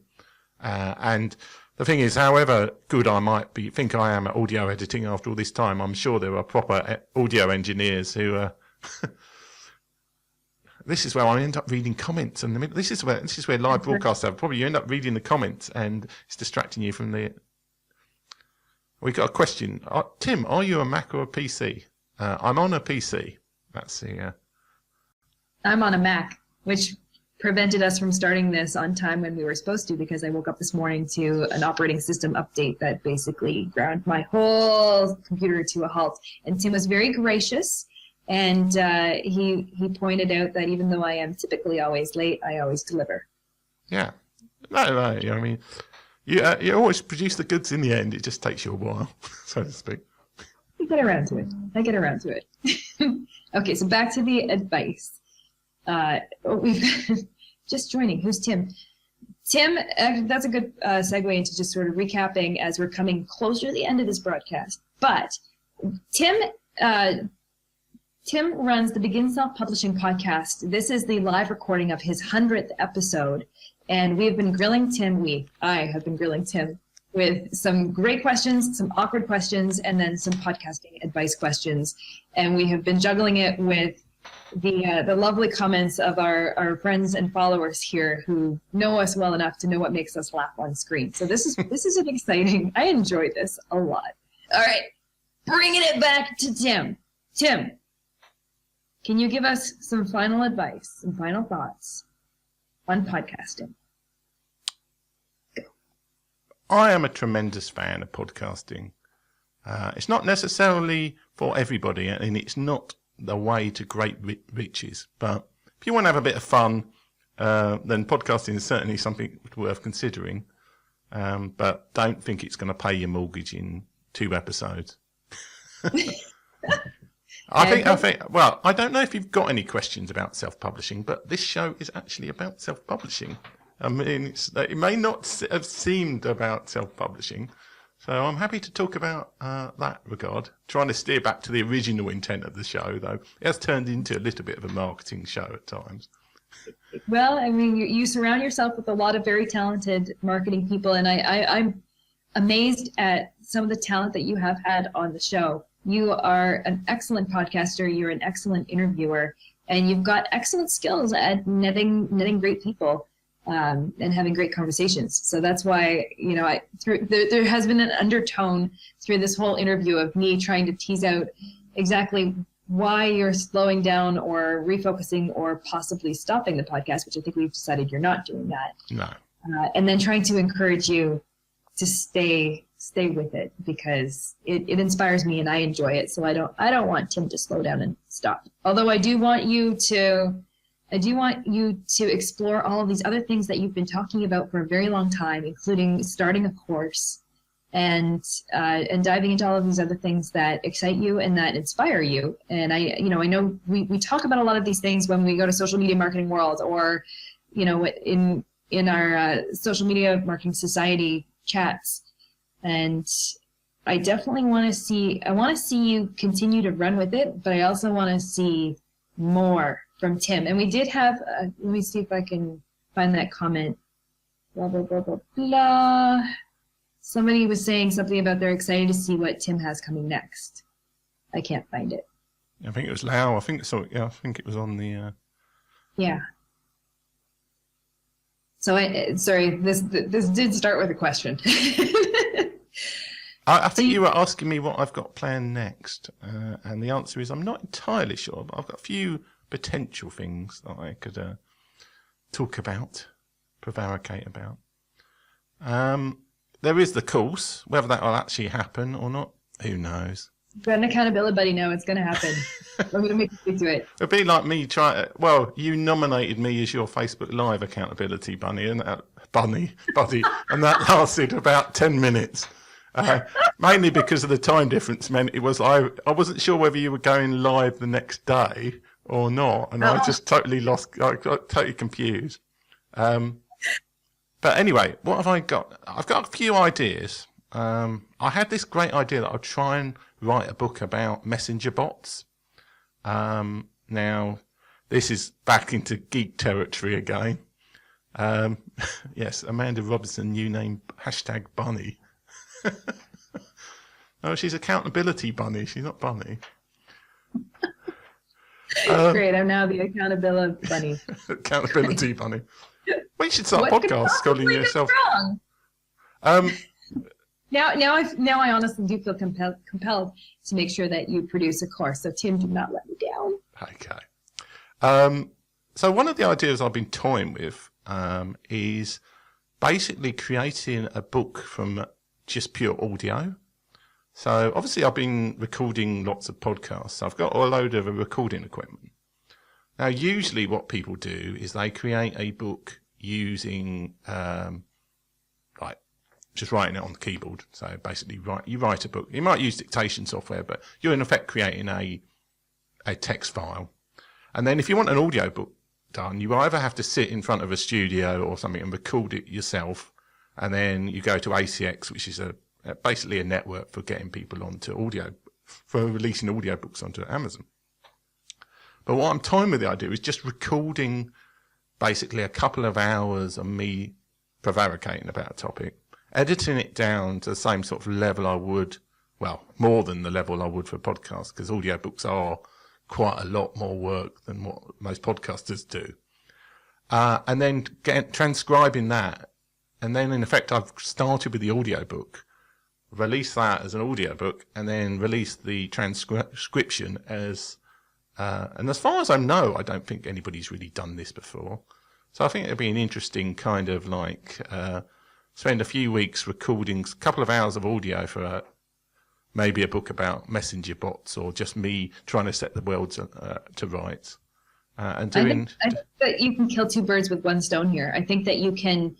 And the thing is, however good I might think I am at audio editing after all this time, I'm sure there are proper audio engineers who this is where I end up reading comments, and this is where live broadcasts have probably you end up reading the comments, and it's distracting you from the. We got a question, Tim. Are you a Mac or a PC? I'm on a PC. That's the. I'm on a Mac, which prevented us from starting this on time when we were supposed to, because I woke up this morning to an operating system update that basically ground my whole computer to a halt. And Tim was very gracious, and he pointed out that even though I am typically always late, I always deliver. Yeah, no. I mean, you always produce the goods in the end. It just takes you a while, so to speak. I get around to it. Okay, so back to the advice. We've just joining. Who's Tim? Tim, that's a good segue into just sort of recapping as we're coming closer to the end of this broadcast. But Tim runs the Begin Self-Publishing podcast. This is the live recording of his 100th episode, and we have been grilling Tim. I have been grilling Tim with some great questions, some awkward questions, and then some podcasting advice questions. And we have been juggling it with the lovely comments of our friends and followers here who know us well enough to know what makes us laugh on screen. So this is an exciting. I enjoy this a lot. All right, bringing it back to Tim. Tim, can you give us some final advice, some final thoughts on podcasting? Go. I am a tremendous fan of podcasting. It's not necessarily for everybody, and it's not the way to great riches. But if you want to have a bit of fun, then podcasting is certainly something worth considering. But don't think it's going to pay your mortgage in 2 episodes. I think. Well, I don't know if you've got any questions about self-publishing, but this show is actually about self-publishing. I mean, it may not have seemed about self-publishing, so I'm happy to talk about that regard. Trying to steer back to the original intent of the show, though it has turned into a little bit of a marketing show at times. Well, I mean, you surround yourself with a lot of very talented marketing people, and I'm amazed at some of the talent that you have had on the show. You are an excellent podcaster. You're an excellent interviewer, and you've got excellent skills at netting great people and having great conversations. So that's why, you know, there has been an undertone through this whole interview of me trying to tease out exactly why you're slowing down or refocusing or possibly stopping the podcast, which I think we've decided you're not doing that. No. And then trying to encourage you to stay with it, because it inspires me and I enjoy it. So I don't want Tim to slow down and stop. Although I do want you to explore all of these other things that you've been talking about for a very long time, including starting a course and diving into all of these other things that excite you and that inspire you. And I know we talk about a lot of these things when we go to Social Media Marketing World, or, you know, in our Social Media Marketing Society chats. And I definitely want to see you continue to run with it, but I also want to see more from Tim. And we did have, let me see if I can find that comment. Blah, blah, blah, blah, blah. Somebody was saying something about they're excited to see what Tim has coming next. I can't find it. I think it was Lau. I think it was on the... Yeah. So sorry, this did start with a question. I think you were asking me what I've got planned next, and the answer is I'm not entirely sure, but I've got a few potential things that I could talk about, prevaricate about. There is the course. Whether that will actually happen or not, who knows? Got an accountability buddy now. It's going to happen. I'm going to make you stick to it. It'd be like me you nominated me as your Facebook Live accountability buddy, and that lasted about 10 minutes. Mainly because of the time difference meant it was I wasn't sure whether you were going live the next day or not, and I just totally I got totally confused. But anyway, what have I got? I've got a few ideas. I had this great idea that I'll try and write a book about messenger bots. Now, this is back into geek territory again. Yes, Amanda Robinson, new name, #Bunny. No, she's accountability bunny. She's not bunny. Great, I'm now the accountability bunny. Accountability bunny. Well, you should start a podcast calling yourself. Now I honestly do feel compelled to make sure that you produce a course. So Tim, do not let me down. Okay. So one of the ideas I've been toying with is basically creating a book from just pure audio. So obviously I've been recording lots of podcasts. So I've got a load of recording equipment. Now, usually what people do is they create a book using, like just writing it on the keyboard. So basically you write a book. You might use dictation software, but you're in effect creating a text file. And then if you want an audio book done, you either have to sit in front of a studio or something and record it yourself. And then you go to ACX, which is basically a network for getting people onto for releasing audiobooks onto Amazon. But what I'm toying with the idea is just recording basically a couple of hours of me prevaricating about a topic, editing it down to the same sort of level I would, well, more than the level I would for podcasts, because audiobooks are quite a lot more work than what most podcasters do. And then transcribing that. And then in effect, I've started with the audiobook, release that as an audiobook, and then release the transcription as, and as far as I know, I don't think anybody's really done this before. So I think it'd be an interesting kind of like, spend a few weeks recording a couple of hours of audio for maybe a book about messenger bots, or just me trying to set the world to rights. And doing. I think that you can kill two birds with one stone here. I think that you can,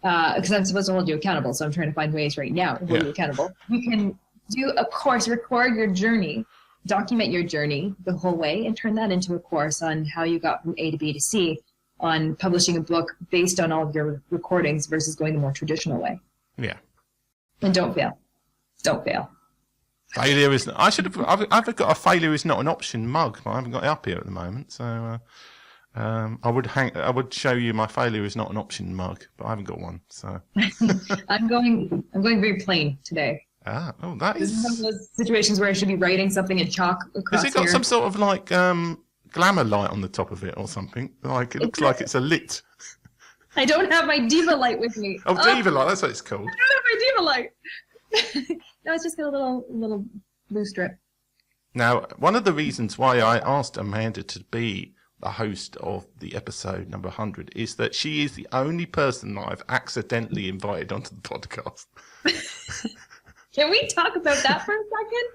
because I'm supposed to hold you accountable, so I'm trying to find ways right now to hold you accountable. You can do a course, record your journey, document your journey the whole way, and turn that into a course on how you got from A to B to C, on publishing a book based on all of your recordings versus going the more traditional way. Yeah. And don't fail. Don't fail. Failure is. I've got a failure is not an option mug, but I haven't got it up here at the moment. So I would show you my failure is not an option mug, but I haven't got one. So I'm going very plain today. That This is. is one of those situations where I should be writing something in chalk across Has it got here. some sort of like glamour light on the top of it or something? Like it looks like it's a lit. I don't have my diva light with me. Oh, diva light. That's what it's called. I don't have my diva light. No, it's just got a little blue strip. Now, one of the reasons why I asked Amanda to be the host of the episode number 100 is that she is the only person that I've accidentally invited onto the podcast. Can we talk about that for a second?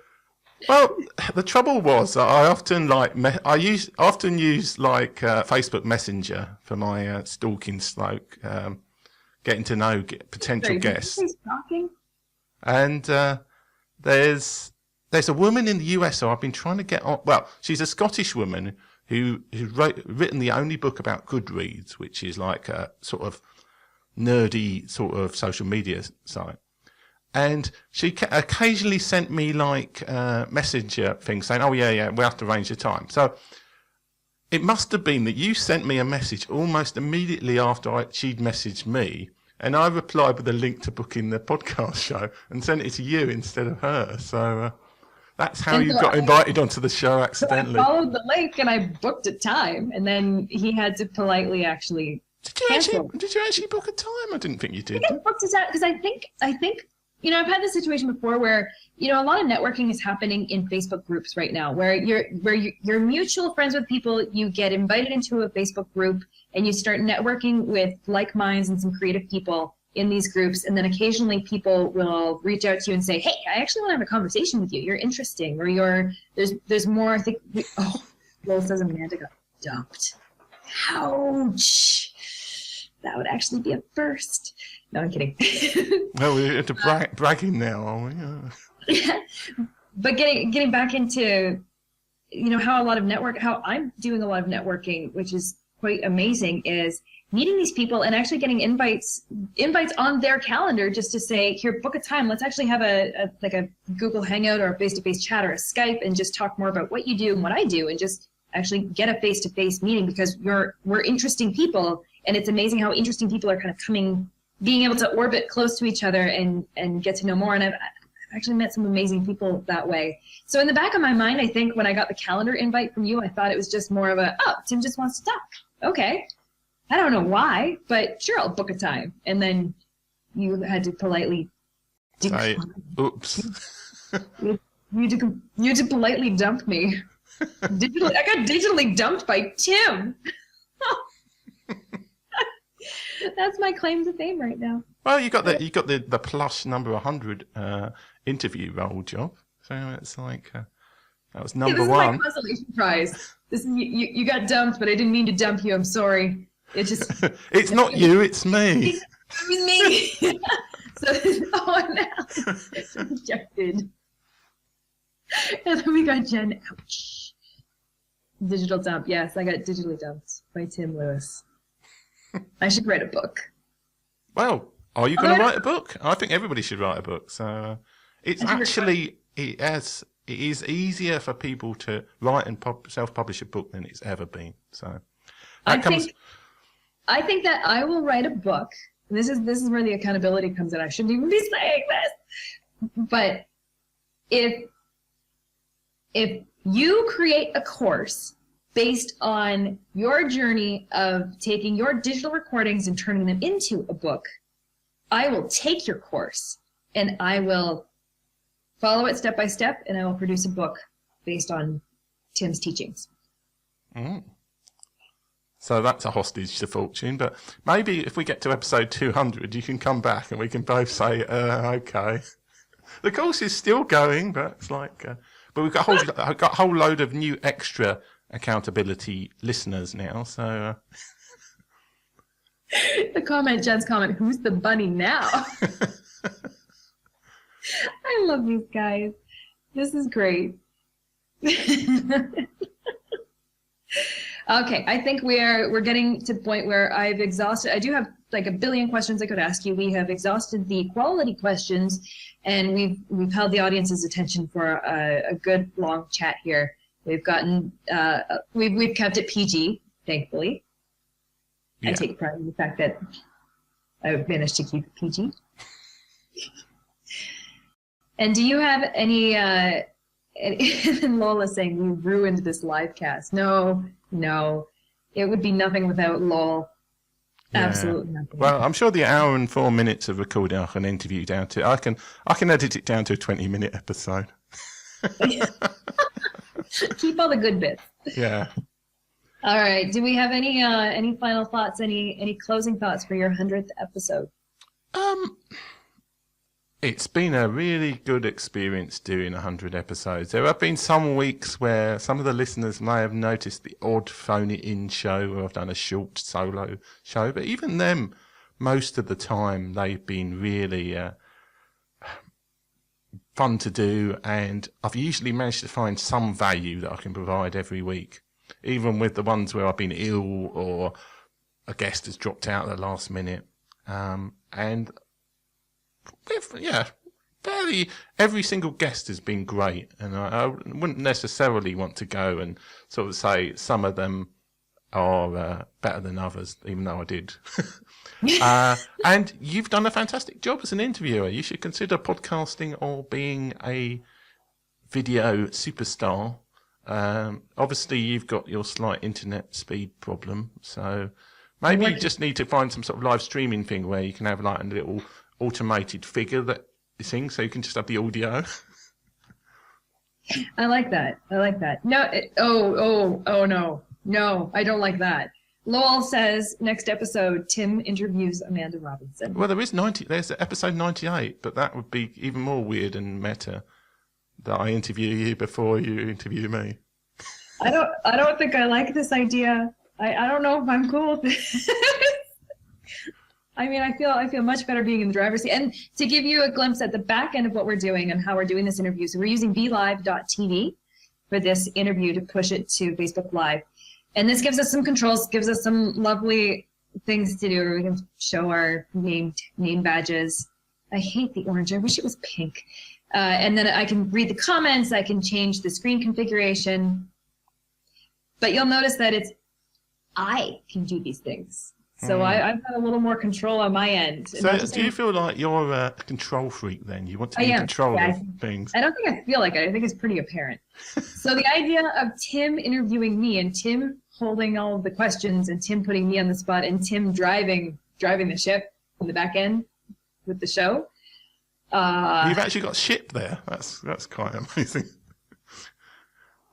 Well, the trouble was I often often use like Facebook Messenger for my stalking slope, getting to know potential Sorry, guests. did you say stalking? And there's a woman in the US who I've been trying to get on. Well, she's a Scottish woman who's written the only book about Goodreads, which is like a sort of nerdy sort of social media site. And she occasionally sent me like messenger things saying, "Oh yeah, we'll have to arrange a time." So it must have been that you sent me a message almost immediately after she'd messaged me. And I replied with a link to booking the podcast show and sent it to you instead of her. So that's how you got invited onto the show accidentally. I followed the link and I booked a time, and then he had to politely actually. Did you actually book a time? I didn't think you did. I booked a time because I think I've had this situation before where a lot of networking is happening in Facebook groups right now, where you're mutual friends with people, you get invited into a Facebook group, and you start networking with like minds and some creative people in these groups, and then occasionally people will reach out to you and say, "Hey, I actually want to have a conversation with you. You're interesting," or there's more. I think. Lowell says Amanda got dumped. Ouch. That would actually be a first. No, I'm kidding. Well, we're into bragging now, are we? Yeah. But getting back into, how I'm doing a lot of networking, which is quite amazing, is meeting these people and actually getting invites on their calendar just to say, here, book a time. Let's actually have a Google Hangout or a face-to-face chat or a Skype and just talk more about what you do and what I do, and just actually get a face-to-face meeting, because we're interesting people, and it's amazing how interesting people are kind of being able to orbit close to each other and get to know more. And I've actually met some amazing people that way. So in the back of my mind, I think when I got the calendar invite from you, I thought it was just more of Tim just wants to talk. Okay. I don't know why, but sure, I'll book a time. And then you had to politely decline. Oops. You had to politely dump me. I got digitally dumped by Tim. That's my claim to fame right now. Well, you got the plus number 100 interview role job, so it's like that was number one. This is my consolation prize. This is you got dumped, but I didn't mean to dump you. I'm sorry. It just it's not you, it's me. It was me. So now rejected. And then we got Jen. Ouch. Digital dump. Yes, I got digitally dumped by Tim Lewis. I should write a book. Well, are you going to write a book? I think everybody should write a book. So it's actually it is easier for people to write and self-publish a book than it's ever been. So I think that I will write a book. This is where the accountability comes in. I shouldn't even be saying this, but if you create a course based on your journey of taking your digital recordings and turning them into a book, I will take your course and I will follow it step by step, and I will produce a book based on Tim's teachings. Mm. So that's a hostage to fortune, but maybe if we get to episode 200, you can come back and we can both say, okay. The course is still going, but it's like, but we've got a whole load of new extra accountability listeners now, so Jen's comment, who's the bunny now? I love these guys. This is great. Okay, I think we're getting to the point where I've exhausted. I do have like a billion questions I could ask you. We have exhausted the quality questions, and we've held the audience's attention for a good long chat here. We've gotten we've kept it PG, thankfully. Yeah. I take pride in the fact that I've managed to keep it PG. And do you have any? And Lola saying we ruined this live cast. No, it would be nothing without Lol. Yeah. Absolutely nothing. Well, I'm sure the hour and 4 minutes of recording I can interview down to. I can edit it down to a 20-minute episode. Keep all the good bits. Yeah. All right. Do we have any final thoughts? Any closing thoughts for your 100th episode? It's been a really good experience doing 100 episodes. There have been some weeks where some of the listeners may have noticed the odd phone-it-in show where I've done a short solo show, but even them, most of the time, they've been really fun to do, and I've usually managed to find some value that I can provide every week, even with the ones where I've been ill or a guest has dropped out at the last minute. And fairly every single guest has been great, and I wouldn't necessarily want to go and sort of say some of them are better than others, even though I did. And you've done a fantastic job as an interviewer. You should consider podcasting or being a video superstar. Obviously, you've got your slight internet speed problem, so maybe you just need to find some sort of live streaming thing where you can have like a little automated figure that you sing, so you can just have the audio. I like that. No, no, I don't like that. Lowell says next episode Tim interviews Amanda Robinson. Well, there's episode 98, but that would be even more weird and meta, that I interview you before you interview me. I don't think I like this idea. I don't know if I'm cool with this. I mean, I feel much better being in the driver's seat. And to give you a glimpse at the back end of what we're doing and how we're doing this interview, so we're using BeLive.tv for this interview to push it to Facebook Live. And this gives us some controls, gives us some lovely things to do. We can show our name badges. I hate the orange. I wish it was pink. And then I can read the comments. I can change the screen configuration. But you'll notice that I can do these things. So I've got a little more control on my end. So do you feel like you're a control freak then? You want to be in control of things? I don't think I feel like it. I think it's pretty apparent. So the idea of Tim interviewing me and Tim holding all of the questions and Tim putting me on the spot and Tim driving the ship in the back end with the show. You've actually got ship there. That's quite amazing.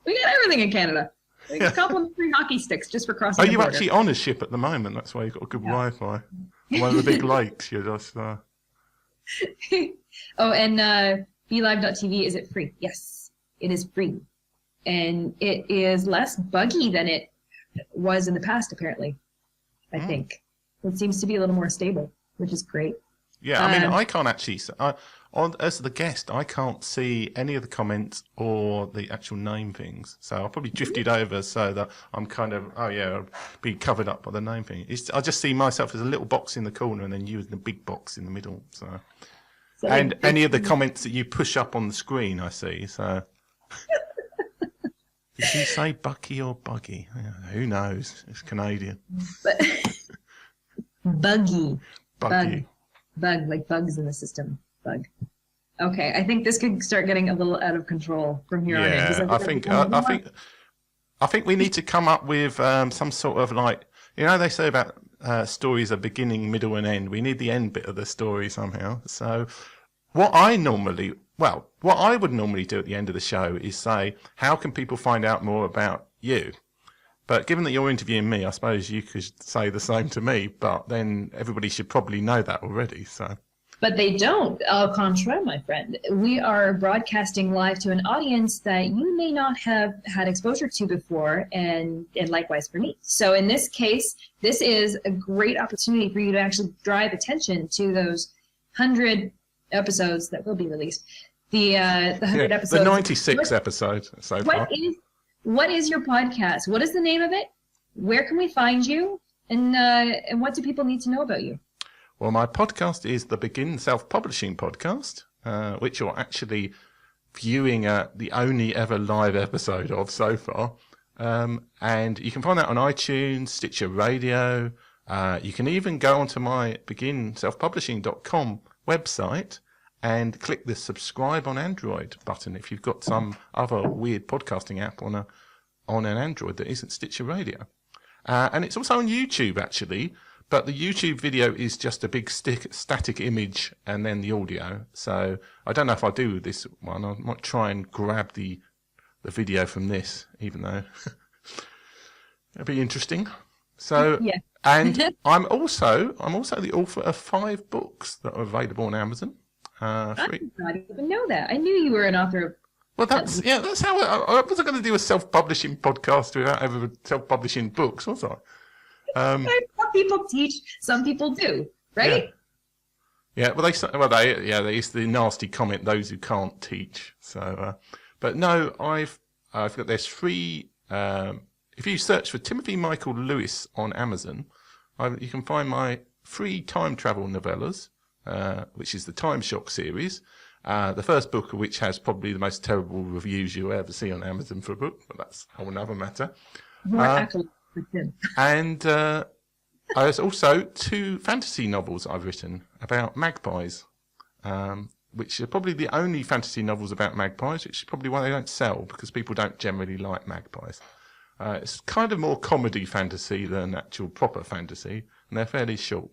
We got everything in Canada. A couple of free hockey sticks just for crossing the border. Are you actually on a ship at the moment? That's why you've got a good Wi-Fi. One of the big lakes. You're just... Oh, and BeLive.tv, is it free? Yes, it is free. And it is less buggy than it was in the past, apparently, I think. It seems to be a little more stable, which is great. Yeah, I mean, I can't actually... as the guest, I can't see any of the comments or the actual name things. So I probably drifted over so that I'm kind of, I'll be covered up by the name thing. I just see myself as a little box in the corner and then you as the big box in the middle. So and any of the comments that you push up on the screen, I see. So did you say Bucky or Buggy? Who knows? It's Canadian. Buggy. Buggy. Bug, like bugs in the system. Bug. Okay, I think this could start getting a little out of control from here on in. Yeah, I think we need to come up with some sort of like, they say about stories are beginning, middle, and end. We need the end bit of the story somehow. So what I would normally do at the end of the show is say, how can people find out more about you? But given that you're interviewing me, I suppose you could say the same to me, but then everybody should probably know that already. So. But they don't. Au contraire, my friend. We are broadcasting live to an audience that you may not have had exposure to before, and likewise for me. So in this case, this is a great opportunity for you to actually drive attention to those 100 episodes that will be released. The 100 episodes. The 96th episode so far. What is your podcast? What is the name of it? Where can we find you? And what do people need to know about you? Well, my podcast is the Begin Self-Publishing Podcast, which you're actually viewing the only ever live episode of so far. And you can find that on iTunes, Stitcher Radio. You can even go onto my beginselfpublishing.com website and click the subscribe on Android button if you've got some other weird podcasting app on an Android that isn't Stitcher Radio. And it's also on YouTube, actually, but the YouTube video is just a big static image and then the audio. So I don't know if I'll do this one. I might try and grab the video from this, even though it'll be interesting. So, yeah. And I'm also the author of 5 books that are available on Amazon. I did not even know that. I knew you were an author of. Well, that's how I wasn't going to do a self-publishing podcast without ever self-publishing books, was I? Some people teach, some people do, right? Yeah. Well, it's the nasty comment, those who can't teach. So, but no, I've got there's 3. If you search for Timothy Michael Lewis on Amazon, you can find my 3 time travel novellas, which is the Time Shock series. The first book of which has probably the most terrible reviews you'll ever see on Amazon for a book, but that's a whole other matter. And there's also 2 fantasy novels I've written about magpies, which are probably the only fantasy novels about magpies, which is probably why they don't sell, because people don't generally like magpies. It's kind of more comedy fantasy than actual proper fantasy, and they're fairly short.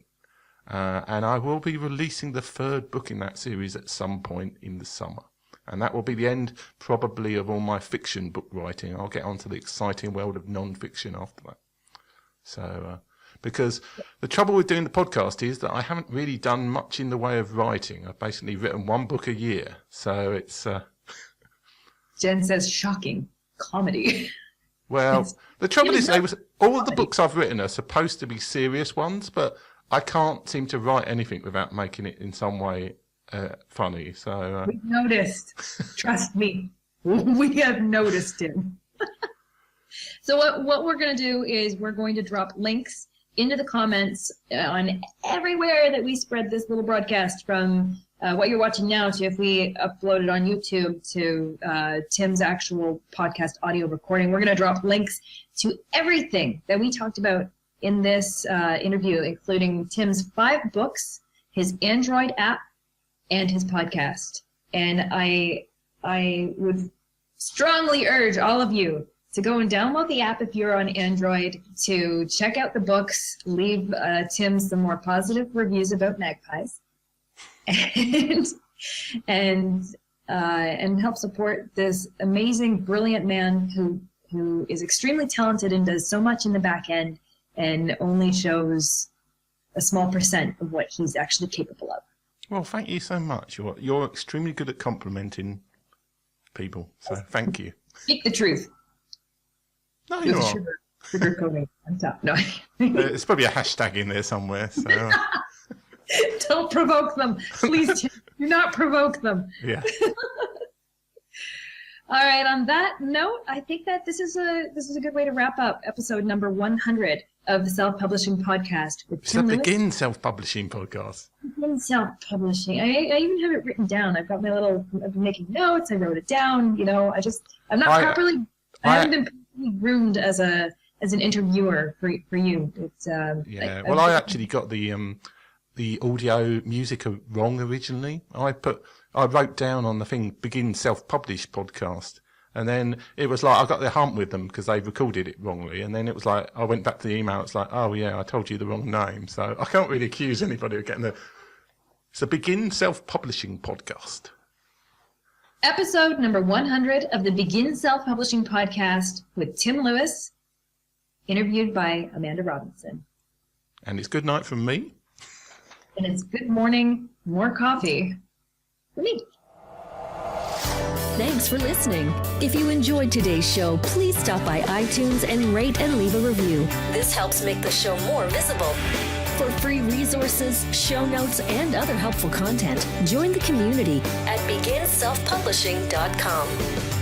And I will be releasing the 3rd book in that series at some point in the summer. And that will be the end, probably, of all my fiction book writing. I'll get onto the exciting world of non-fiction after that. So, because the trouble with doing the podcast is that I haven't really done much in the way of writing. I've basically written 1 book a year. So it's... Jen says shocking comedy. Well, the trouble is, all of the books I've written are supposed to be serious ones, but I can't seem to write anything without making it in some way funny. So we've noticed. Trust me, we have noticed him. So what we're going to do is we're going to drop links into the comments on everywhere that we spread this little broadcast, from what you're watching now to if we upload it on YouTube to Tim's actual podcast audio recording. We're going to drop links to everything that we talked about in this interview, including Tim's 5 books, his Android app, and his podcast. And I would strongly urge all of you to go and download the app if you're on Android, to check out the books, leave Tim some more positive reviews about magpies, and help support this amazing, brilliant man who is extremely talented and does so much in the back end, and only shows a small percent of what he's actually capable of. Well, thank you so much. You're extremely good at complimenting people, so thank you. Speak the truth. No, you're not. Sugar coating on top. No. There's probably a hashtag in there somewhere. So. Don't provoke them. Please do not provoke them. Yeah. All right, on that note, I think that this is a good way to wrap up episode number 100 of the Self-Publishing Podcast with Tim Lewis. Begin Self-Publishing Podcast. Begin Self-Publishing. I even have it written down. I've got my I've been making notes. I wrote it down. You know, I'm not properly. I haven't been properly groomed as an interviewer for you. It's yeah. I actually got the audio music wrong originally. I wrote down on the thing Begin Self-Publish Podcast, and then it was like I got the hump with them because they recorded it wrongly, and then it was like I went back to the email, it's like, oh yeah, I told you the wrong name. So I can't really accuse anybody of getting it's a Begin Self-Publishing Podcast. Episode number 100 of the Begin Self-Publishing Podcast with Tim Lewis, interviewed by Amanda Robinson. And it's good night from me. And it's good morning, more coffee for me. Thanks for listening. If you enjoyed today's show, please stop by iTunes and rate and leave a review. This helps make the show more visible. For free resources, show notes, and other helpful content, join the community at beginselfpublishing.com.